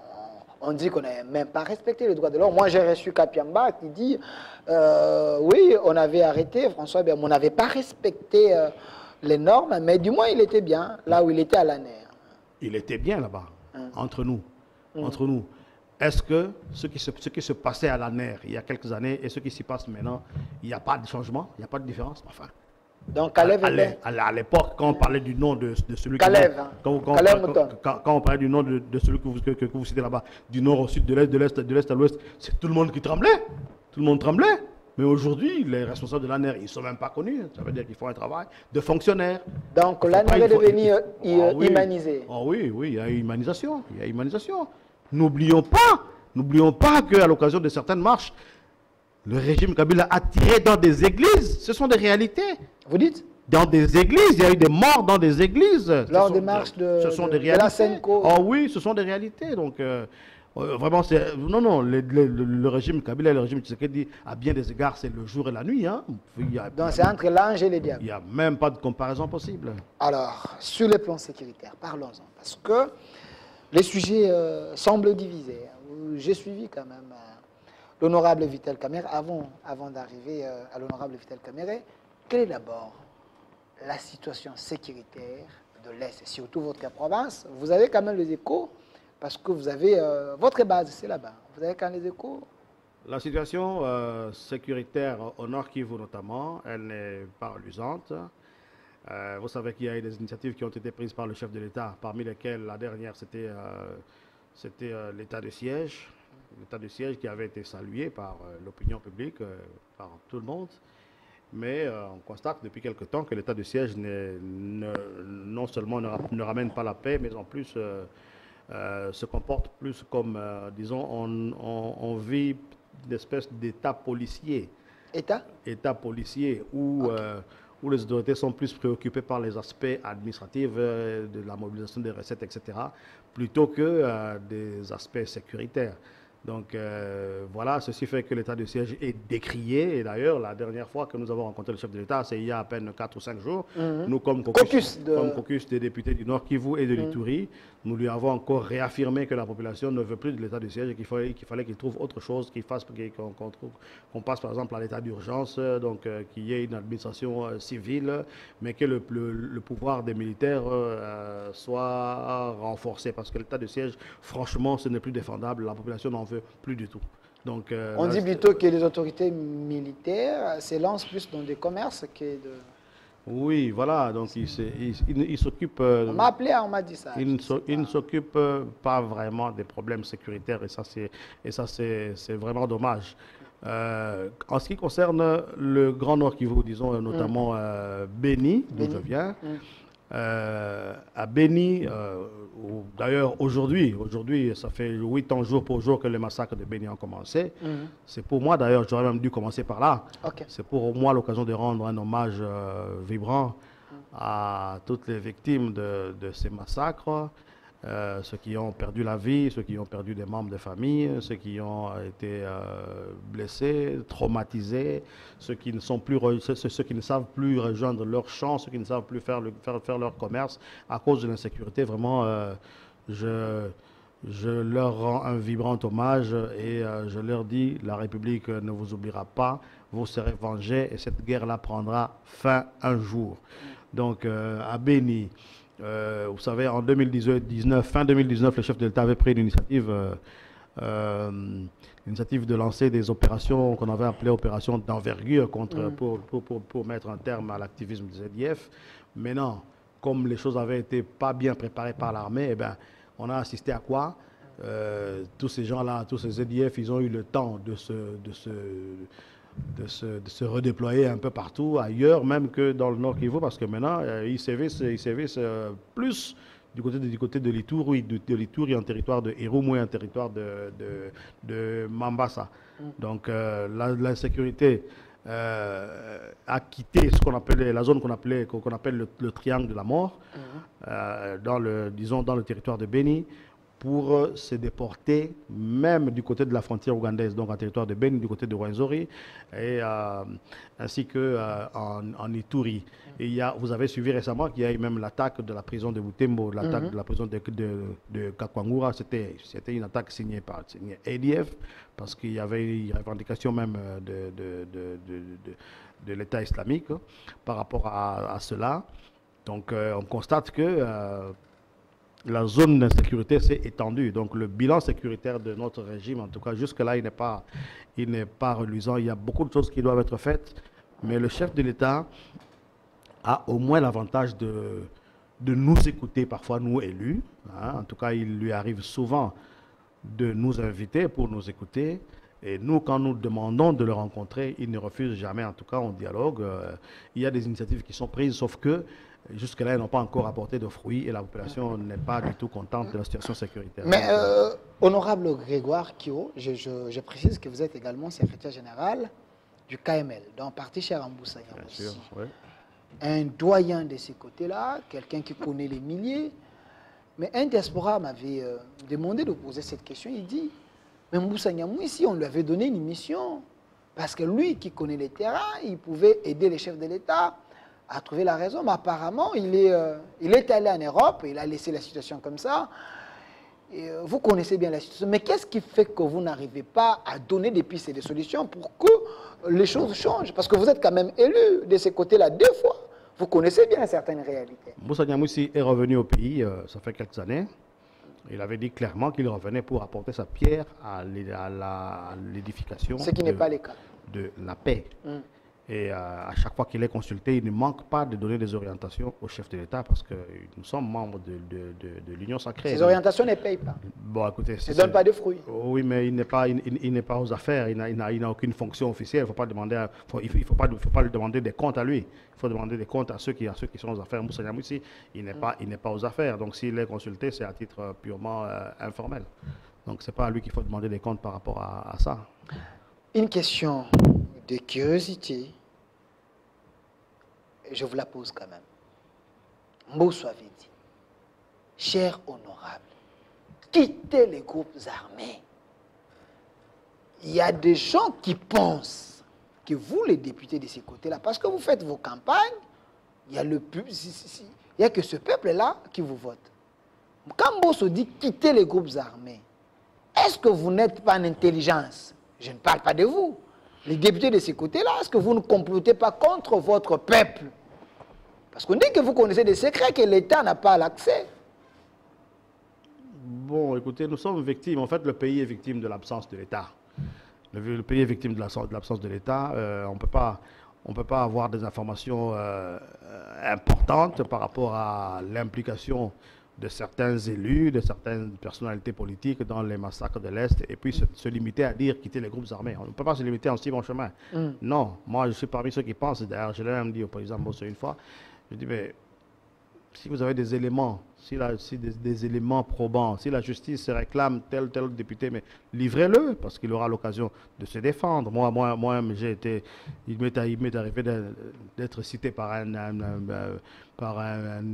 on dit qu'on n'a même pas respecté les droits de l'homme. Moi, j'ai reçu Kapiamba qui dit oui, on avait arrêté François Béat, mais on n'avait pas respecté les normes, mais du moins, il était bien là où il était à la NER. Il était bien là-bas, entre nous. Entre nous, est-ce que ce qui se passait à la NER il y a quelques années et ce qui s'y passe maintenant, il n'y a pas de changement, il n'y a pas de différence? Enfin, Donc Kalev était... À l'époque, quand on parlait du nom de celui Kalev, quand on parlait du nom de celui que vous citez là-bas, du nord au sud, de l'est à l'ouest, c'est tout le monde qui tremblait. Tout le monde tremblait. Mais aujourd'hui, les responsables de l'ANER, ils ne sont même pas connus. Ça veut dire qu'ils font un travail de fonctionnaire. Donc l'ANER est devenu humanisé. Oh oui, oui, il y a humanisation. Il y a humanisation. N'oublions pas qu'à l'occasion de certaines marches, le régime Kabila a tiré dans des églises. Ce sont des réalités. Vous dites? Dans des églises, il y a eu des morts dans des églises. Lors des marches de la Senko. Oh oui, ce sont des réalités. Donc, vraiment, non, le régime Kabila et le régime Tshisekedi, à bien des égards, c'est le jour et la nuit. Hein. Donc, c'est entre l'ange et le diable. Il n'y a même pas de comparaison possible. Alors, sur le plan sécuritaire, parlons-en. Parce que les sujets semblent divisés. J'ai suivi quand même l'honorable Vital Kamerhe avant d'arriver à l'honorable Vital Kamerhe. Quelle est d'abord la situation sécuritaire de l'Est, et surtout votre province? Vous avez quand même les échos, parce que vous avez votre base, c'est là-bas. Vous avez quand même les échos? La situation sécuritaire au Nord Kivu notamment, elle n'est pas reluisante. Vous savez qu'il y a eu des initiatives qui ont été prises par le chef de l'État, parmi lesquelles la dernière c'était l'état de siège. L'état de siège qui avait été salué par l'opinion publique, par tout le monde. Mais on constate depuis quelque temps que l'état de siège non seulement ne ramène pas la paix, mais en plus se comporte plus comme, disons, on vit une espèce d'état policier. État policier où, où les autorités sont plus préoccupées par les aspects administratifs, de la mobilisation des recettes, etc., plutôt que des aspects sécuritaires. Donc voilà, ceci fait que l'état de siège est décrié. Et d'ailleurs, la dernière fois que nous avons rencontré le chef de l'État, c'est il y a à peine 4 ou 5 jours, nous, comme caucus des députés du Nord Kivu et de l'Ituri, nous lui avons encore réaffirmé que la population ne veut plus de l'état de siège et qu'il fallait qu'il trouve autre chose, qu'on passe par exemple à l'état d'urgence, donc qu'il y ait une administration civile, mais que le pouvoir des militaires soit renforcé. Parce que l'état de siège, franchement, ce n'est plus défendable. La population n'en veut plus du tout. Donc, on dit plutôt que les autorités militaires s'élancent plus dans des commerces que de... Oui, voilà, donc il s'occupe... on m'a appelé, on m'a dit ça. Il ne s'occupe pas vraiment des problèmes sécuritaires et ça c'est vraiment dommage. En ce qui concerne le Grand Nord Kivu, disons notamment Beni, d'où je viens, à Beni, d'ailleurs aujourd'hui, ça fait 8 ans jour pour jour que les massacres de Beni ont commencé. C'est pour moi, d'ailleurs, j'aurais même dû commencer par là. C'est pour moi l'occasion de rendre un hommage vibrant à toutes les victimes de ces massacres, ceux qui ont perdu la vie, ceux qui ont perdu des membres de famille, ceux qui ont été blessés, traumatisés, ceux qui ne savent plus rejoindre leur champ, ceux qui ne savent plus faire leur commerce à cause de l'insécurité. Vraiment, je leur rends un vibrant hommage et je leur dis, la République ne vous oubliera pas, vous serez vengés et cette guerre-là prendra fin un jour. Donc, à Beni, vous savez, en 2019, fin 2019, le chef de l'État avait pris l'initiative de lancer des opérations qu'on avait appelées opérations d'envergure pour mettre un terme à l'activisme du ZDF. Maintenant, comme les choses avaient été pas bien préparées par l'armée, eh ben, on a assisté à quoi? Tous ces gens-là, tous ces ZDF, ils ont eu le temps de se redéployer un peu partout, ailleurs même que dans le Nord Kivu, parce que maintenant, ils sévissent plus du côté de l'Ituri, de l'Ituri en territoire de Irumu et en territoire de Mambasa. Donc l'insécurité a quitté ce qu'on appelait la zone qu'on appelle le triangle de la mort, dans le territoire de Beni, pour se déporter même du côté de la frontière ougandaise, donc en territoire de Beni, du côté de Rwenzori, et ainsi qu'en Ituri. Et vous avez suivi récemment qu'il y a eu même l'attaque de la prison de Butembo, l'attaque de la prison de Kakwangura. C'était une attaque signée par ADF, parce qu'il y avait une revendication même de l'État islamique par rapport à cela. Donc on constate que la zone d'insécurité s'est étendue. Donc le bilan sécuritaire de notre régime, en tout cas jusque-là, il n'est pas reluisant. Il y a beaucoup de choses qui doivent être faites, mais le chef de l'État a au moins l'avantage de nous écouter, parfois nous élus. Hein. En tout cas, il lui arrive souvent de nous inviter pour nous écouter. Et nous, quand nous demandons de le rencontrer, il ne refuse jamais. En tout cas, on dialogue. Il y a des initiatives qui sont prises, sauf que jusque-là, elles n'ont pas encore apporté de fruits et la population n'est pas du tout contente de la situation sécuritaire. Mais, honorable Grégoire Kio, je précise que vous êtes également secrétaire général du KML, dans le parti Cher Mboussanya aussi. Bien sûr, oui. Un doyen de ces côtés-là, quelqu'un qui connaît les milliers. Mais un diaspora m'avait demandé de poser cette question. Il dit, mais Mboussanya ici, on lui avait donné une mission. Parce que lui, qui connaît les terrains, il pouvait aider les chefs de l'État à trouver la raison. Mais apparemment, il est allé en Europe, il a laissé la situation comme ça. Et, vous connaissez bien la situation. Mais qu'est-ce qui fait que vous n'arrivez pas à donner des pistes et des solutions pour que les choses changent? Parce que vous êtes quand même élu de ces côtés-là 2 fois. Vous connaissez bien certaines réalités. Moussa Niamoussi est revenu au pays, ça fait quelques années. Il avait dit clairement qu'il revenait pour apporter sa pierre à l'édification. Ce qui n'est pas le cas. De la paix. Et à chaque fois qu'il est consulté, il ne manque pas de donner des orientations au chef de l'État parce que nous sommes membres de l'Union sacrée. Ces orientations ne payent pas. Bon, écoutez, ne donnent pas de fruits. Oui, mais il n'est pas aux affaires. Il n'a aucune fonction officielle. Il ne faut pas demander, il faut pas lui demander des comptes à lui. Il faut demander des comptes à ceux qui sont aux affaires. Moussa Niamoussi, il n'est pas aux affaires. Donc, s'il est consulté, c'est à titre purement informel. Donc, c'est pas à lui qu'il faut demander des comptes par rapport à ça. Une question de curiosité, je vous la pose quand même. Mboussou avait dit, cher honorable, quittez les groupes armés. Il y a des gens qui pensent que vous, les députés de ces côtés-là, parce que vous faites vos campagnes, il y a que ce peuple-là qui vous vote. Quand Mboussou dit quittez les groupes armés, est-ce que vous n'êtes pas en intelligence? Je ne parle pas de vous. Les députés de ces côtés-là, est-ce que vous ne complotez pas contre votre peuple? Parce qu'on dit que vous connaissez des secrets que l'État n'a pas l'accès. Bon, écoutez, nous sommes victimes. En fait, le pays est victime de l'absence de l'État. Le pays est victime de l'absence de l'État. On ne peut pas avoir des informations importantes par rapport à l'implication de certains élus, de certaines personnalités politiques dans les massacres de l'Est, et puis se limiter à dire quitter les groupes armés. On ne peut pas se limiter en si bon chemin. Non, moi je suis parmi ceux qui pensent, d'ailleurs je l'ai même dit au président Bosso une fois, je dis mais si vous avez des éléments, si des éléments probants, si la justice se réclame tel député, mais livrez-le, parce qu'il aura l'occasion de se défendre. Moi, il m'est arrivé d'être cité par un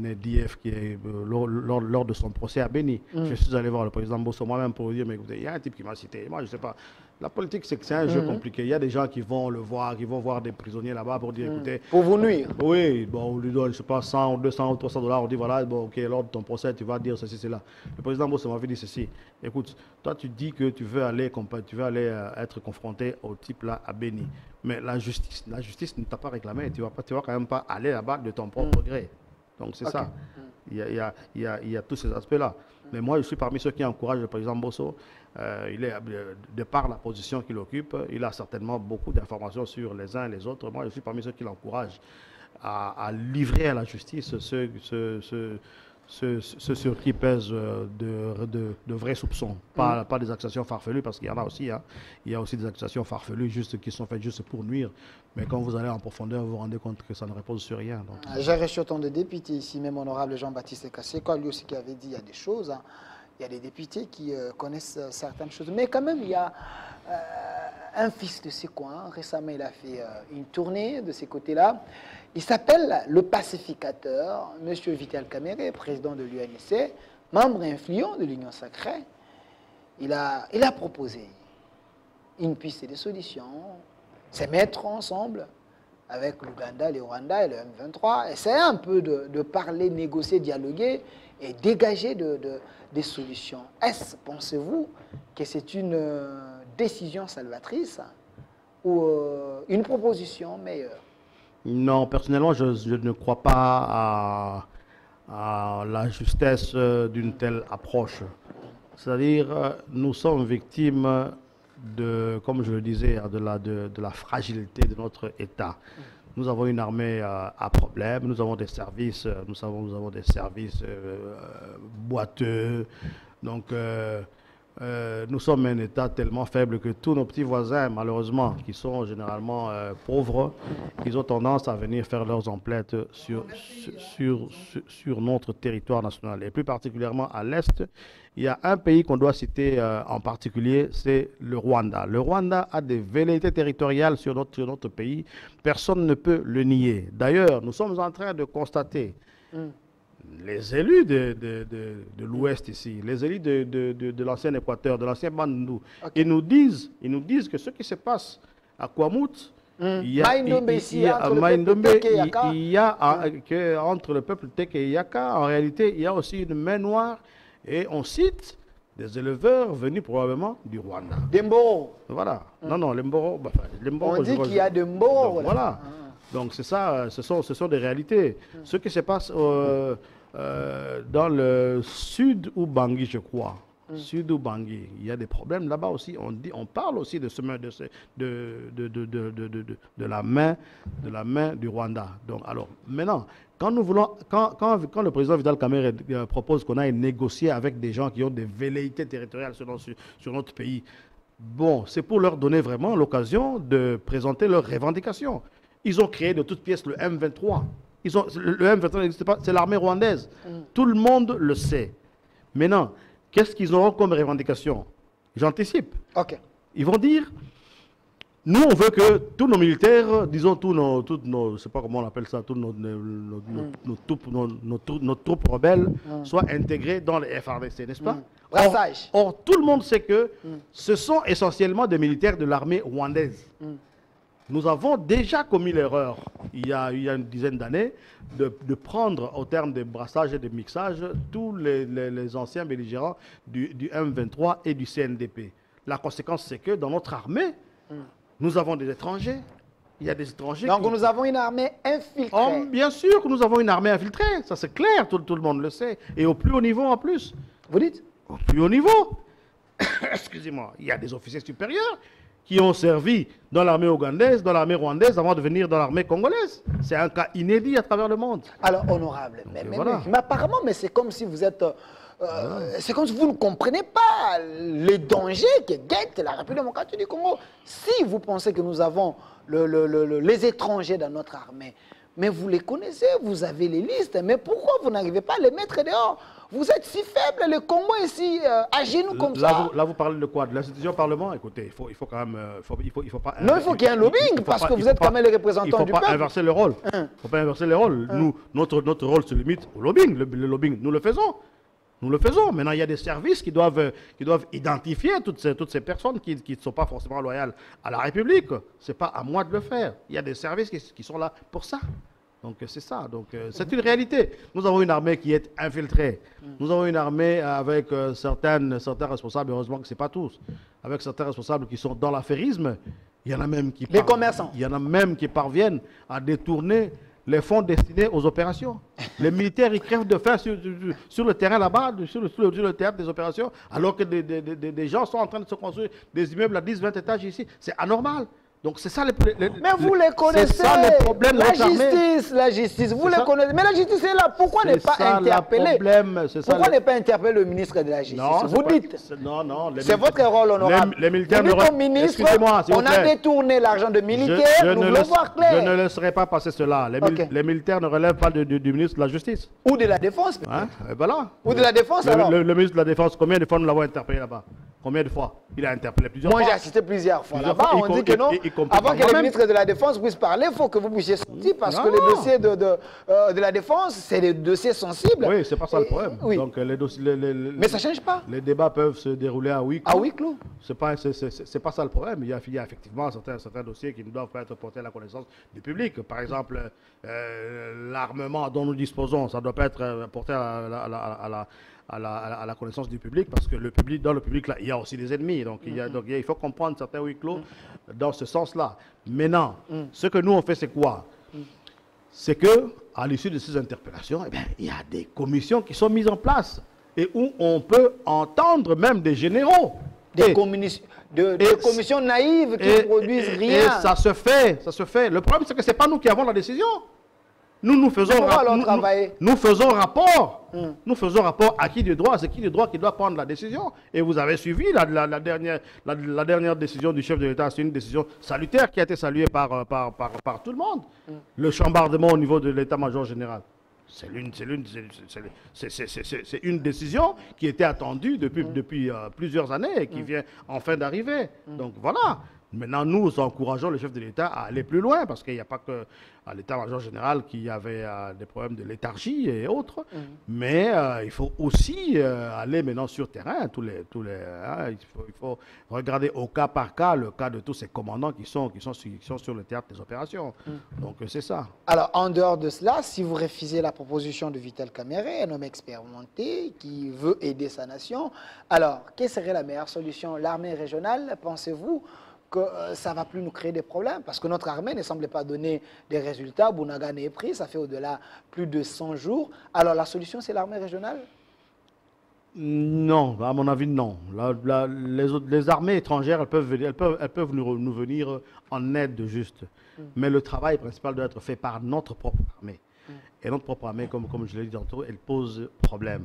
EDF qui est lors de son procès à Béni. Je suis allé voir le président Bosso moi-même pour lui dire, mais écoutez, il y a un type qui m'a cité. Moi, je ne sais pas. La politique, c'est un jeu compliqué. Il y a des gens qui vont le voir, qui vont voir des prisonniers là-bas pour dire, écoutez... Pour vous nuire. Oui, bon, on lui donne, je ne sais pas, 100 ou 200 ou 300 $. On dit, voilà, bon, ok, lors de ton procès, tu vas dire ceci, cela. Le président Bosso m'avait dit ceci. Écoute, toi, tu dis que tu veux aller être confronté au type là à Béni. Mais la justice ne t'a pas réclamé. Tu vas quand même pas aller là-bas de ton propre gré. Donc, c'est ça. Il y a tous ces aspects-là. Mais moi, je suis parmi ceux qui encouragent le président Bosso. De par la position qu'il occupe, il a certainement beaucoup d'informations sur les uns et les autres. Moi, je suis parmi ceux qui l'encouragent à livrer à la justice ce sur qui pèsent de vrais soupçons. Pas des accusations farfelues, parce qu'il y en a aussi. Hein. Il y a aussi des accusations farfelues qui sont faites juste pour nuire. Mais quand vous allez en profondeur, vous vous rendez compte que ça ne repose sur rien. J'ai reçu autant de députés ici, même honorable Jean-Baptiste Kasseko, lui aussi qui avait dit il y a des choses. Hein. Il y a des députés qui connaissent certaines choses. Mais quand même, il y a un fils de ces coins. Récemment, il a fait une tournée de ces côtés-là. Il s'appelle le pacificateur, M. Vital Kamere, président de l'UNC, membre influent de l'Union sacrée. Il a proposé une piste de solution, c'est mettre ensemble avec l'Ouganda, le Rwanda et le M23, essayer un peu de parler, négocier, dialoguer et dégager des solutions. Est-ce, pensez-vous, que c'est une décision salvatrice ou une proposition meilleure? Non, personnellement, je ne crois pas à la justesse d'une telle approche. C'est-à-dire, nous sommes victimes comme je le disais, de la fragilité de notre État. Nous avons une armée à problème, nous avons des services, nous avons des services boiteux. Donc, nous sommes un État tellement faible que tous nos petits voisins, malheureusement, qui sont généralement pauvres, ils ont tendance à venir faire leurs emplettes sur notre territoire national. Et plus particulièrement à l'Est, il y a un pays qu'on doit citer en particulier, c'est le Rwanda. Le Rwanda a des velléités territoriales sur notre pays. Personne ne peut le nier. D'ailleurs, nous sommes en train de constater les élus de l'Ouest ici, les élus de l'ancien Équateur, de l'ancien Bandundu, ils nous disent que ce qui se passe à Kwamouth, il y a entre le peuple Teke et Yaka, en réalité, il y a aussi une main noire. Et on cite des éleveurs venus probablement du Rwanda. Des Mboro. Voilà. Non, les Mboro. On dit qu'il y a des Mboro. Voilà. Donc c'est ça, ce sont des réalités. Ce qui se passe dans le sud ou Bangui, je crois. Sud ou Bangui, il y a des problèmes là-bas aussi. On parle aussi de la main du Rwanda. Donc alors maintenant, quand le président Vital Kamerhe propose qu'on aille négocier avec des gens qui ont des velléités territoriales sur notre pays, bon, c'est pour leur donner vraiment l'occasion de présenter leurs revendications. Ils ont créé de toutes pièces le M23. Le M23 n'existe pas, c'est l'armée rwandaise. Tout le monde le sait. Maintenant, qu'est-ce qu'ils auront comme revendication? J'anticipe. Ok. Ils vont dire, nous on veut que tous nos militaires, disons toutes nos, je ne sais pas comment on appelle ça, toutes nos troupes rebelles soient intégrées dans les FARDC, n'est-ce pas? Brassage. Or, tout le monde sait que ce sont essentiellement des militaires de l'armée rwandaise. Nous avons déjà commis l'erreur, il y a une dizaine d'années, de prendre au terme des brassages et des mixages tous les anciens belligérants du M23 et du CNDP. La conséquence, c'est que dans notre armée, nous avons des étrangers. Il y a des étrangers. Donc nous avons une armée infiltrée. Oh, bien sûr que nous avons une armée infiltrée, ça c'est clair, tout le monde le sait. Et au plus haut niveau en plus. Vous dites? Au plus haut niveau. Excusez-moi, il y a des officiers supérieurs qui ont servi dans l'armée ougandaise, dans l'armée rwandaise, avant de venir dans l'armée congolaise. C'est un cas inédit à travers le monde. Alors, honorable, mais apparemment, c'est comme si vous êtes... c'est comme si vous ne comprenez pas les dangers que guette la République démocratique du Congo. Si vous pensez que nous avons les étrangers dans notre armée, mais vous les connaissez, vous avez les listes, mais pourquoi vous n'arrivez pas à les mettre dehors? Vous êtes si faible, le Congo est si à genoux comme ça. Là, vous parlez de quoi? De l'institution Parlement? Écoutez, il faut quand même... il faut pas... Non, il faut qu'il y ait un lobbying, parce que vous êtes quand même les représentants du peuple. Il ne faut pas inverser le rôle. Il ne faut pas inverser le rôle. Nous, notre rôle se limite au lobbying. Le lobbying, nous le faisons. Nous le faisons. Maintenant, il y a des services qui doivent identifier toutes ces personnes qui ne sont pas forcément loyales à la République. Ce n'est pas à moi de le faire. Il y a des services qui sont là pour ça. Donc c'est ça, c'est une réalité. Nous avons une armée qui est infiltrée. Nous avons une armée avec certains responsables, heureusement que ce n'est pas tous, avec certains responsables qui sont dans l'affairisme. Il y en a même qui... Les commerçants. Il y en a même qui parviennent à détourner les fonds destinés aux opérations. Les militaires, ils crèvent de faim sur le terrain là-bas, sur le théâtre des opérations, alors que des gens sont en train de se construire des immeubles à 10-20 étages ici. C'est anormal. Donc c'est ça mais vous les connaissez. C'est ça les problèmes de notre armée. La justice, vous les connaissez. Mais la justice est là. Pourquoi ne pas interpeller? Pourquoi ne pas interpeller le ministre de la Justice? Non, vous dites. Non. C'est votre rôle honorable. Les militaires vous dites au ministre, on a détourné l'argent de militaires, nous voulons voir clair. Je ne laisserai pas passer cela. Les militaires ne relèvent pas du ministre de la Justice. Ou de la Défense. Voilà. Ou de la Défense alors. Le ministre de la Défense, combien de fois nous l'avons interpellé là-bas? Combien de fois? Il a interpellé plusieurs fois. Moi j'ai assisté plusieurs fois là-bas. On dit que non. Avant que le ministre de la Défense puisse parler, il faut que vous puissiez sortir parce que les dossiers de la Défense, c'est des dossiers sensibles. Oui, c'est pas ça le problème. Oui. Donc, mais ça ne change pas. Les débats peuvent se dérouler à huis clos. À huis clos. C'est pas ça le problème. Il y a effectivement certains dossiers qui ne doivent pas être portés à la connaissance du public. Par exemple, l'armement dont nous disposons, ça ne doit pas être porté à la connaissance du public, parce que dans le public, là, il y a aussi des ennemis. Donc, il faut comprendre certains huis clos dans ce sens-là. Maintenant, ce que nous, on fait, c'est quoi? C'est qu'à l'issue de ces interpellations, il y a des commissions qui sont mises en place et où on peut entendre même des généraux Des commissions naïves qui ne produisent rien. Et ça se fait, ça se fait. Le problème, c'est que ce n'est pas nous qui avons la décision. Nous faisons rapport. Nous faisons rapport à qui de droit. C'est qui de droit qui doit prendre la décision. Et vous avez suivi la dernière décision du chef de l'État. C'est une décision salutaire qui a été saluée par tout le monde. Le chambardement au niveau de l'état-major général. C'est une décision qui était attendue depuis plusieurs années et qui vient enfin d'arriver. Donc voilà. Maintenant, nous encourageons le chef de l'État à aller plus loin parce qu'il n'y a pas que à l'état-major général qui avait des problèmes de léthargie et autres. Mais il faut aussi aller maintenant sur terrain. Il faut regarder au cas par cas le cas de tous ces commandants qui sont sur le théâtre des opérations. Donc c'est ça. Alors, en dehors de cela, si vous refusez la proposition de Vital Kamerhe, un homme expérimenté qui veut aider sa nation, alors, quelle serait la meilleure solution? L'armée régionale, pensez-vous que ça ne va plus nous créer des problèmes? Parce que notre armée ne semble pas donner des résultats. Bounagan est pris, ça fait au-delà plus de 100 jours. Alors la solution, c'est l'armée régionale? Non, à mon avis, non. Les armées étrangères, elles peuvent nous venir en aide juste. Mais le travail principal doit être fait par notre propre armée. Et notre propre armée, comme je l'ai dit tantôt, elle pose problème.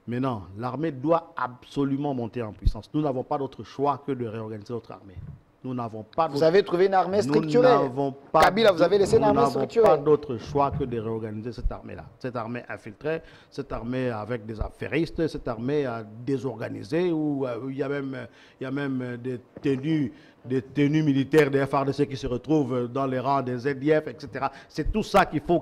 Maintenant, l'armée doit absolument monter en puissance. Nous n'avons pas d'autre choix que de réorganiser notre armée. Nous n'avons pas. Vous avez trouvé une armée structurée. Kabila, vous avez laissé une armée structurée. Nous n'avons pas d'autre choix que de réorganiser cette armée-là. Cette armée infiltrée, cette armée avec des affairistes, cette armée désorganisée où il y a même des tenues militaires des FARDC qui se retrouvent dans les rangs des ZDF, etc. C'est tout ça qu'il faut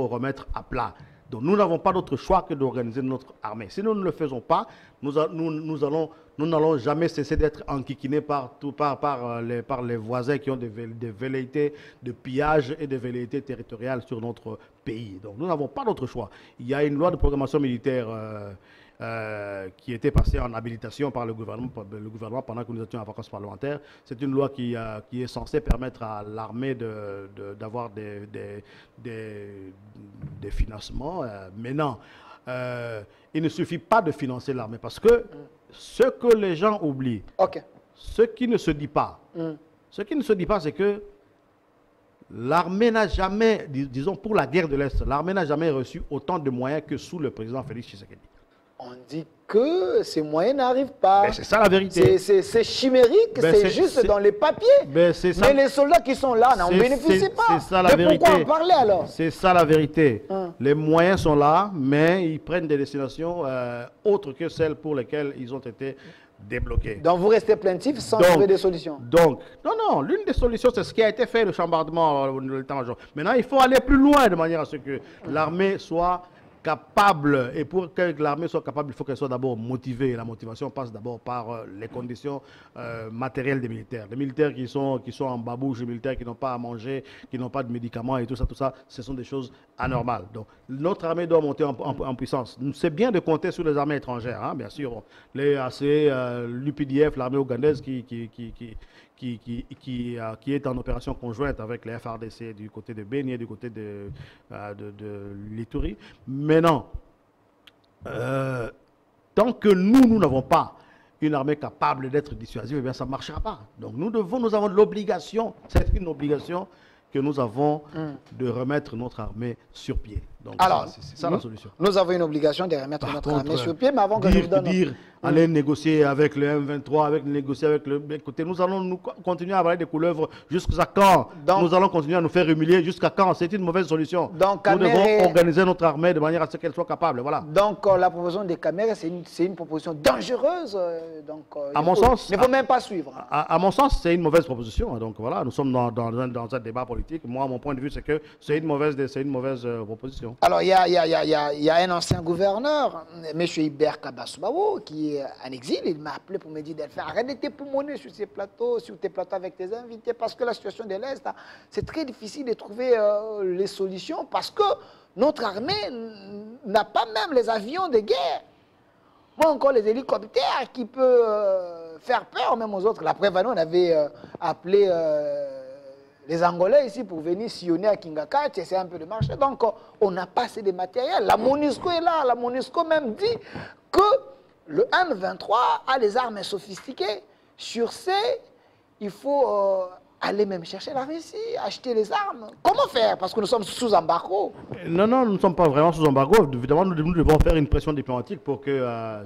remettre à plat. Donc nous n'avons pas d'autre choix que d'organiser notre armée. Si nous ne le faisons pas, nous n'allons jamais cesser d'être enquiquinés par les voisins qui ont des velléités de pillage et des velléités territoriales sur notre pays. Donc nous n'avons pas d'autre choix. Il y a une loi de programmation militaire qui était passée en habilitation par le gouvernement pendant que nous étions en vacances parlementaires. C'est une loi qui est censée permettre à l'armée d'avoir des financements. Mais non, il ne suffit pas de financer l'armée parce que ce que les gens oublient, ce qui ne se dit pas, c'est que l'armée n'a jamais, disons pour la guerre de l'Est, l'armée n'a jamais reçu autant de moyens que sous le président Félix Tshisekedi. On dit que ces moyens n'arrivent pas. C'est ça la vérité. C'est chimérique, c'est juste dans les papiers. Mais les soldats qui sont là n'en bénéficient pas. C'est ça la vérité. Pourquoi en parler alors? C'est ça la vérité. Les moyens sont là, mais ils prennent des destinations autres que celles pour lesquelles ils ont été débloqués. Donc vous restez plaintif sans trouver des solutions? Non, l'une des solutions, c'est ce qui a été fait, le chambardement de l'état-major. Maintenant, il faut aller plus loin de manière à ce que l'armée soit capable, et pour que l'armée soit capable, il faut qu'elle soit d'abord motivée. Et la motivation passe d'abord par les conditions matérielles des militaires. Les militaires qui sont en babouche, les militaires qui n'ont pas à manger, qui n'ont pas de médicaments et tout ça, ce sont des choses anormales. Donc notre armée doit monter en puissance. C'est bien de compter sur les armées étrangères, hein, bien sûr. Les AC, l'UPDF, l'armée ougandaise qui est en opération conjointe avec les FARDC du côté de Beni et du côté de l'Ituri. Mais non, tant que nous n'avons pas une armée capable d'être dissuasive, eh bien ça ne marchera pas. Donc nous avons l'obligation, c'est une obligation que nous avons de remettre notre armée sur pied. Donc alors, c'est ça la solution. Nous avons une obligation de remettre notre armée sur pied, mais avant que je vous donne... aller négocier avec le M23, négocier avec le... Écoutez, nous allons continuer à avaler des couleuvres jusqu'à quand? Nous allons continuer à nous faire humilier jusqu'à quand? C'est une mauvaise solution. Nous devons organiser notre armée de manière à ce qu'elle soit capable. Voilà. Donc la proposition des Kamerhe, c'est une proposition dangereuse. À mon sens... Il ne faut même pas suivre. À mon sens, c'est une mauvaise proposition. Donc voilà, nous sommes dans un débat politique. Moi, mon point de vue, c'est que c'est une mauvaise proposition. Alors, il y a un ancien gouverneur, M. Iber Kabasoubawo, qui est en exil. Il m'a appelé pour me dire d'elle faire arrête de t'époumoner sur tes plateaux avec tes invités, parce que la situation de l'Est, c'est très difficile de trouver les solutions, parce que notre armée n'a pas même les avions de guerre. Pas encore les hélicoptères qui peuvent faire peur même aux autres. La preuve, on avait appelé... les Angolais ici pour venir sillonner à Kingaka, essayer un peu de marcher. Donc, on n'a pas assez de matériel. La MONUSCO est là. La MONUSCO même dit que le M23 a des armes sophistiquées. Sur ces, il faut aller même chercher la Russie, acheter les armes. Comment faire? Parce que nous sommes sous embargo. Non, non, nous ne sommes pas vraiment sous embargo. Évidemment, nous devons faire une pression diplomatique pour que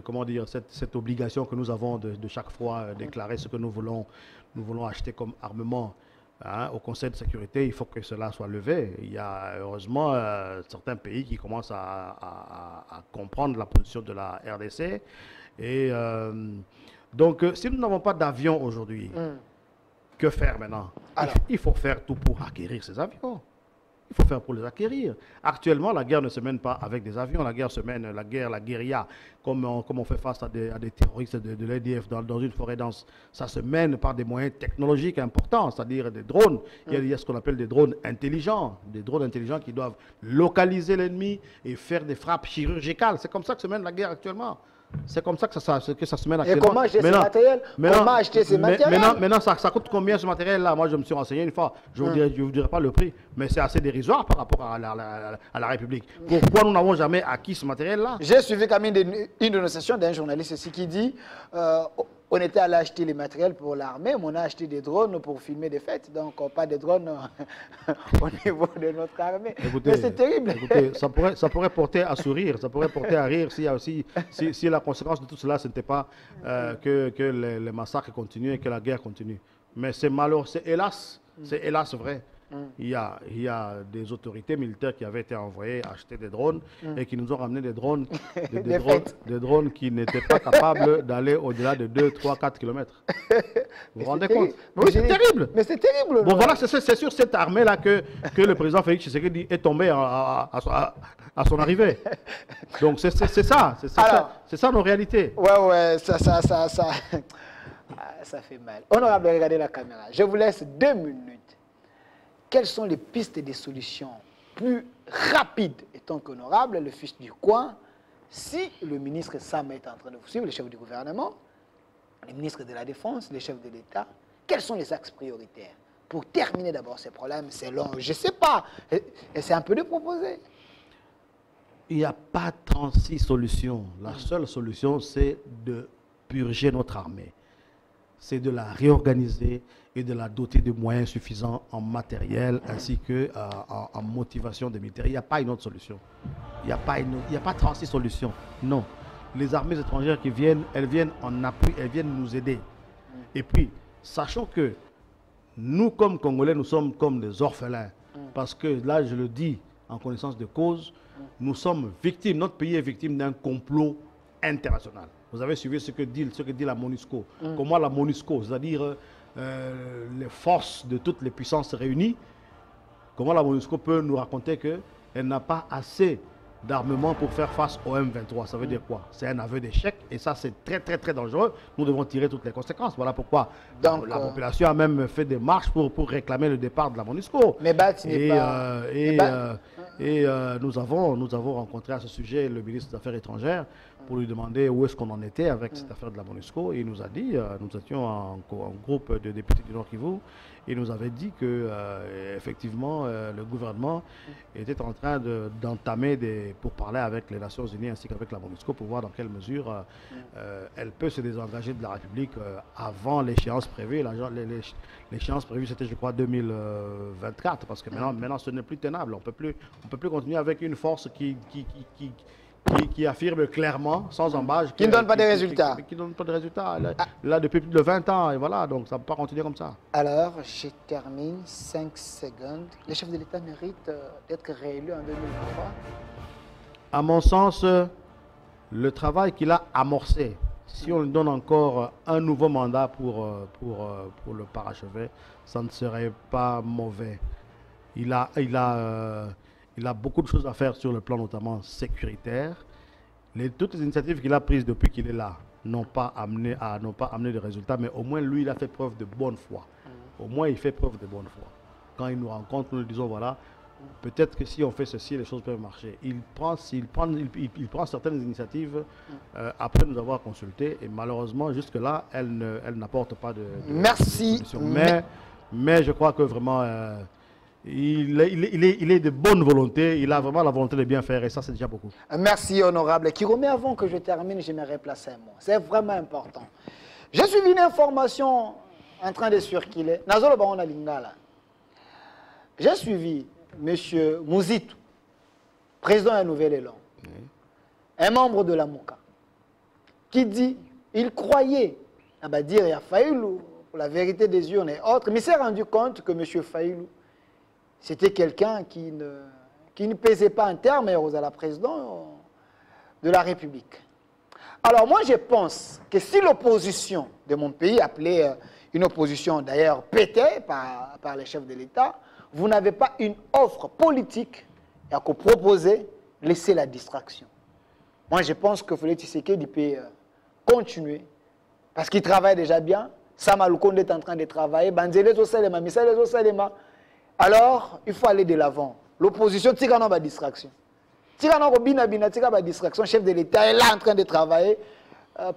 comment dire, cette obligation que nous avons de chaque fois déclarer ce que nous voulons acheter comme armement, hein, au Conseil de sécurité, il faut que cela soit levé. Il y a heureusement certains pays qui commencent à comprendre la position de la RDC. Et donc, si nous n'avons pas d'avion aujourd'hui, que faire maintenant? Alors, il faut faire tout pour acquérir ces avions. Il faut faire pour les acquérir. Actuellement, la guerre ne se mène pas avec des avions. La guerre se mène, la guérilla, comme on fait face à des terroristes de l'EDF dans une forêt dense. Ça se mène par des moyens technologiques importants, c'est-à-dire des drones. Il y a ce qu'on appelle des drones intelligents. Des drones intelligents qui doivent localiser l'ennemi et faire des frappes chirurgicales. C'est comme ça que se mène la guerre actuellement. C'est comme ça que ça se mène actuellement. Et comment acheter ce matériel? Comment acheter ce matériel? Maintenant, ça coûte combien ce matériel-là? Moi, je me suis renseigné une fois. Je ne vous dirai pas le prix, mais c'est assez dérisoire par rapport à la République. Pourquoi nous n'avons jamais acquis ce matériel-là? J'ai suivi quand même une dénonciation d'un journaliste ici qui dit on était allé acheter les matériels pour l'armée, mais on a acheté des drones pour filmer des fêtes. Donc, pas de drones au niveau de notre armée. Écoutez, mais c'est terrible. Écoutez, ça pourrait porter à sourire, ça pourrait porter à rire si la conséquence de tout cela, ce n'était pas que les massacres continuent et que la guerre continue. Mais c'est malheureux, c'est hélas vrai. Il y a des autorités militaires qui avaient été envoyées acheter des drones et qui nous ont ramené des drones, des drones qui n'étaient pas capables d'aller au-delà de 2, 3, 4 km. Vous vous rendez compte? Oui, c'est terrible. Mais c'est terrible. Bon, voilà, c'est sur cette armée-là que le président Félix Tshisekedi est tombé à son arrivée. Donc c'est ça nos réalités. Ouais, ça fait mal. Honorable, regardez la caméra. Je vous laisse 2 minutes. Quelles sont les pistes et des solutions plus rapides, étant qu'honorable, le fils du coin, si le ministre Sam est en train de vous suivre, le chef du gouvernement, le ministre de la Défense, le chef de l'État, quels sont les axes prioritaires? Pour terminer d'abord ces problèmes, c'est long, je ne sais pas, et c'est un peu de proposer. Il n'y a pas 36 solutions. La seule solution, c'est de purger notre armée. C'est de la réorganiser et de la doter de moyens suffisants en matériel ainsi qu'en motivation des militaires. Il n'y a pas une autre solution. Il n'y a pas 36 solutions. Non. Les armées étrangères qui viennent, elles viennent en appui, elles viennent nous aider. Et puis, sachant que nous, comme Congolais, nous sommes comme des orphelins. Parce que là, je le dis en connaissance de cause, nous sommes victimes, notre pays est victime d'un complot international. Vous avez suivi ce que dit la MONUSCO. Comment la MONUSCO, c'est-à-dire les forces de toutes les puissances réunies, comment la MONUSCO peut nous raconter qu'elle n'a pas assez d'armement pour faire face au M23. Ça veut dire quoi? C'est un aveu d'échec et ça c'est très très très dangereux. Nous devons tirer toutes les conséquences. Voilà pourquoi donc, la population a même fait des marches pour réclamer le départ de la MONUSCO. Mais nous avons rencontré à ce sujet le ministre des Affaires étrangères pour lui demander où est-ce qu'on en était avec cette affaire de la MONUSCO. Et il nous a dit, nous étions en groupe de députés du Nord Kivu, il nous avait dit que effectivement le gouvernement était en train d'entamer pour parler avec les Nations Unies ainsi qu'avec la MONUSCO pour voir dans quelle mesure elle peut se désengager de la République avant l'échéance prévue. L'échéance prévue c'était je crois 2024 parce que maintenant ce n'est plus tenable. On peut plus continuer avec une force qui affirme clairement, sans embâche, qui ne donne pas de résultats. Qui ne donne pas de résultats. Là, depuis plus de 20 ans, et voilà, donc ça ne peut pas continuer comme ça. Alors, je termine, 5 secondes. Le chef de l'État mérite d'être réélu en 2023? À mon sens, le travail qu'il a amorcé, si on lui donne encore un nouveau mandat pour le parachever, ça ne serait pas mauvais. Il a beaucoup de choses à faire sur le plan notamment sécuritaire. Toutes les initiatives qu'il a prises depuis qu'il est là n'ont pas amené de résultats, mais au moins lui, il a fait preuve de bonne foi. Au moins, il fait preuve de bonne foi. Quand il nous rencontre, nous lui disons, voilà, peut-être que si on fait ceci, les choses peuvent marcher. Il prend certaines initiatives après nous avoir consultés, et malheureusement, jusque-là, elle n'apporte pas de Merci. solution. Mais je crois que vraiment... il est de bonne volonté, il a vraiment la volonté de bien faire et ça c'est déjà beaucoup. Merci honorable. Kiromé, avant que je termine, j'aimerais placer un mot. C'est vraiment important. J'ai suivi une information en train de circuler. J'ai suivi M. Mouzitou, président de Nouvel-Élan, un membre de la MOCA, qui dit il croyait, dire il y a Faïlou, pour la vérité des urnes et autres, mais il s'est rendu compte que M. Faïlou, c'était quelqu'un qui ne pesait pas un terme à la présidence de la République. Alors moi je pense que si l'opposition de mon pays, appelée une opposition d'ailleurs pétée par les chefs de l'État, vous n'avez pas une offre politique à proposer, laissez la distraction. Moi je pense que Félix Tshisekedi peut continuer, parce qu'il travaille déjà bien, Sama Lukonde est en train de travailler, Banzele Zosalema, Misale Zosalema. Alors, il faut aller de l'avant. L'opposition, tika non ba distraction. Tika non bina bina, tika ba distraction. Chef de l'État est là en train de travailler.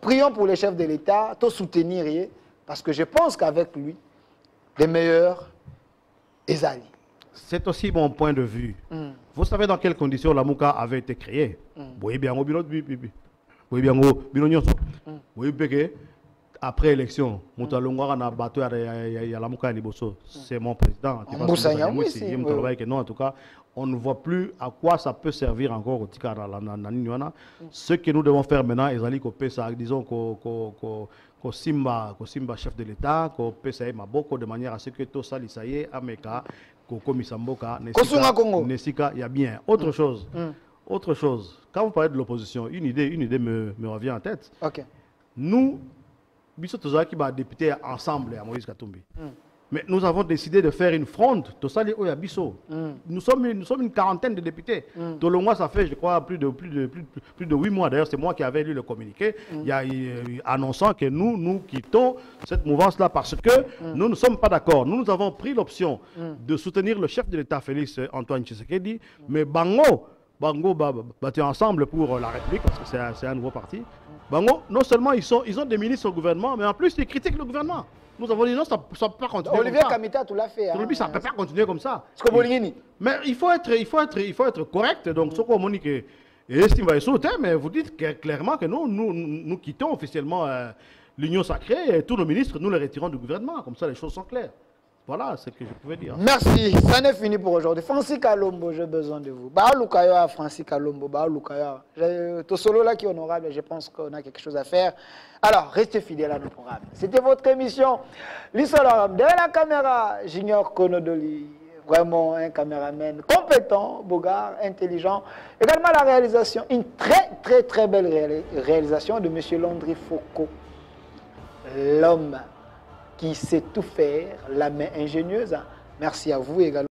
Prions pour les chefs de l'État, tout soutenir, parce que je pense qu'avec lui, les meilleurs, Ezali. C'est aussi mon point de vue. Vous savez dans quelles conditions la MOCA avait été créée? Vous bien après élection, c'est mon président. En tout cas, on ne voit plus à quoi ça peut servir encore au Tika. Ce que nous devons faire maintenant, disons qu'au Simba chef de l'État, qu'au PSA Maboko, de manière à ce que tout ça, l'Isaïe, Ameka, qu'au Komisamboka, Nesika, il y a bien. Autre chose. Autre chose. Quand vous parlez de l'opposition, une idée me revient en tête. Nous, Bisso Tozaki va député ensemble à Moïse Katumbi. Mais nous avons décidé de faire une fronde. Nous sommes une quarantaine de députés. Tout le mois, ça fait, je crois, plus de 8 mois. D'ailleurs, c'est moi qui avais lu le communiqué. Il y a annonçant que nous quittons cette mouvance-là parce que nous ne sommes pas d'accord. Nous avons pris l'option de soutenir le chef de l'État, Félix Antoine Tshisekedi, mais Bango battu ensemble pour la République, parce que c'est un nouveau parti. Bango, non seulement ils ont des ministres au gouvernement, mais en plus ils critiquent le gouvernement. Nous avons dit non, ça ne peut pas continuer. Olivier Kamita, tu l'as fait. Ça ne peut pas continuer comme ça. Mais il faut être correct. Donc, ce qu'on dit que estime va sauter, mais vous dites clairement que nous quittons officiellement l'Union sacrée et tous nos ministres, nous les retirons du gouvernement. Comme ça, les choses sont claires. Voilà ce que je pouvais dire. Merci. Ça n'est fini pour aujourd'hui. Francis Kalombo, j'ai besoin de vous. Baaloukaya, Francis Kalombo, Baaloukaya. Tout solo là qui est honorable, je pense qu'on a quelque chose à faire. Alors, restez fidèles à nos programmes. C'était votre émission. L'Isoloram. Derrière la caméra, Junior Konodoli. Vraiment un caméraman compétent, bogard, intelligent. Également la réalisation, une très belle réalisation de M. Landry Foucault. L'homme qui sait tout faire, la main ingénieuse. Merci à vous également.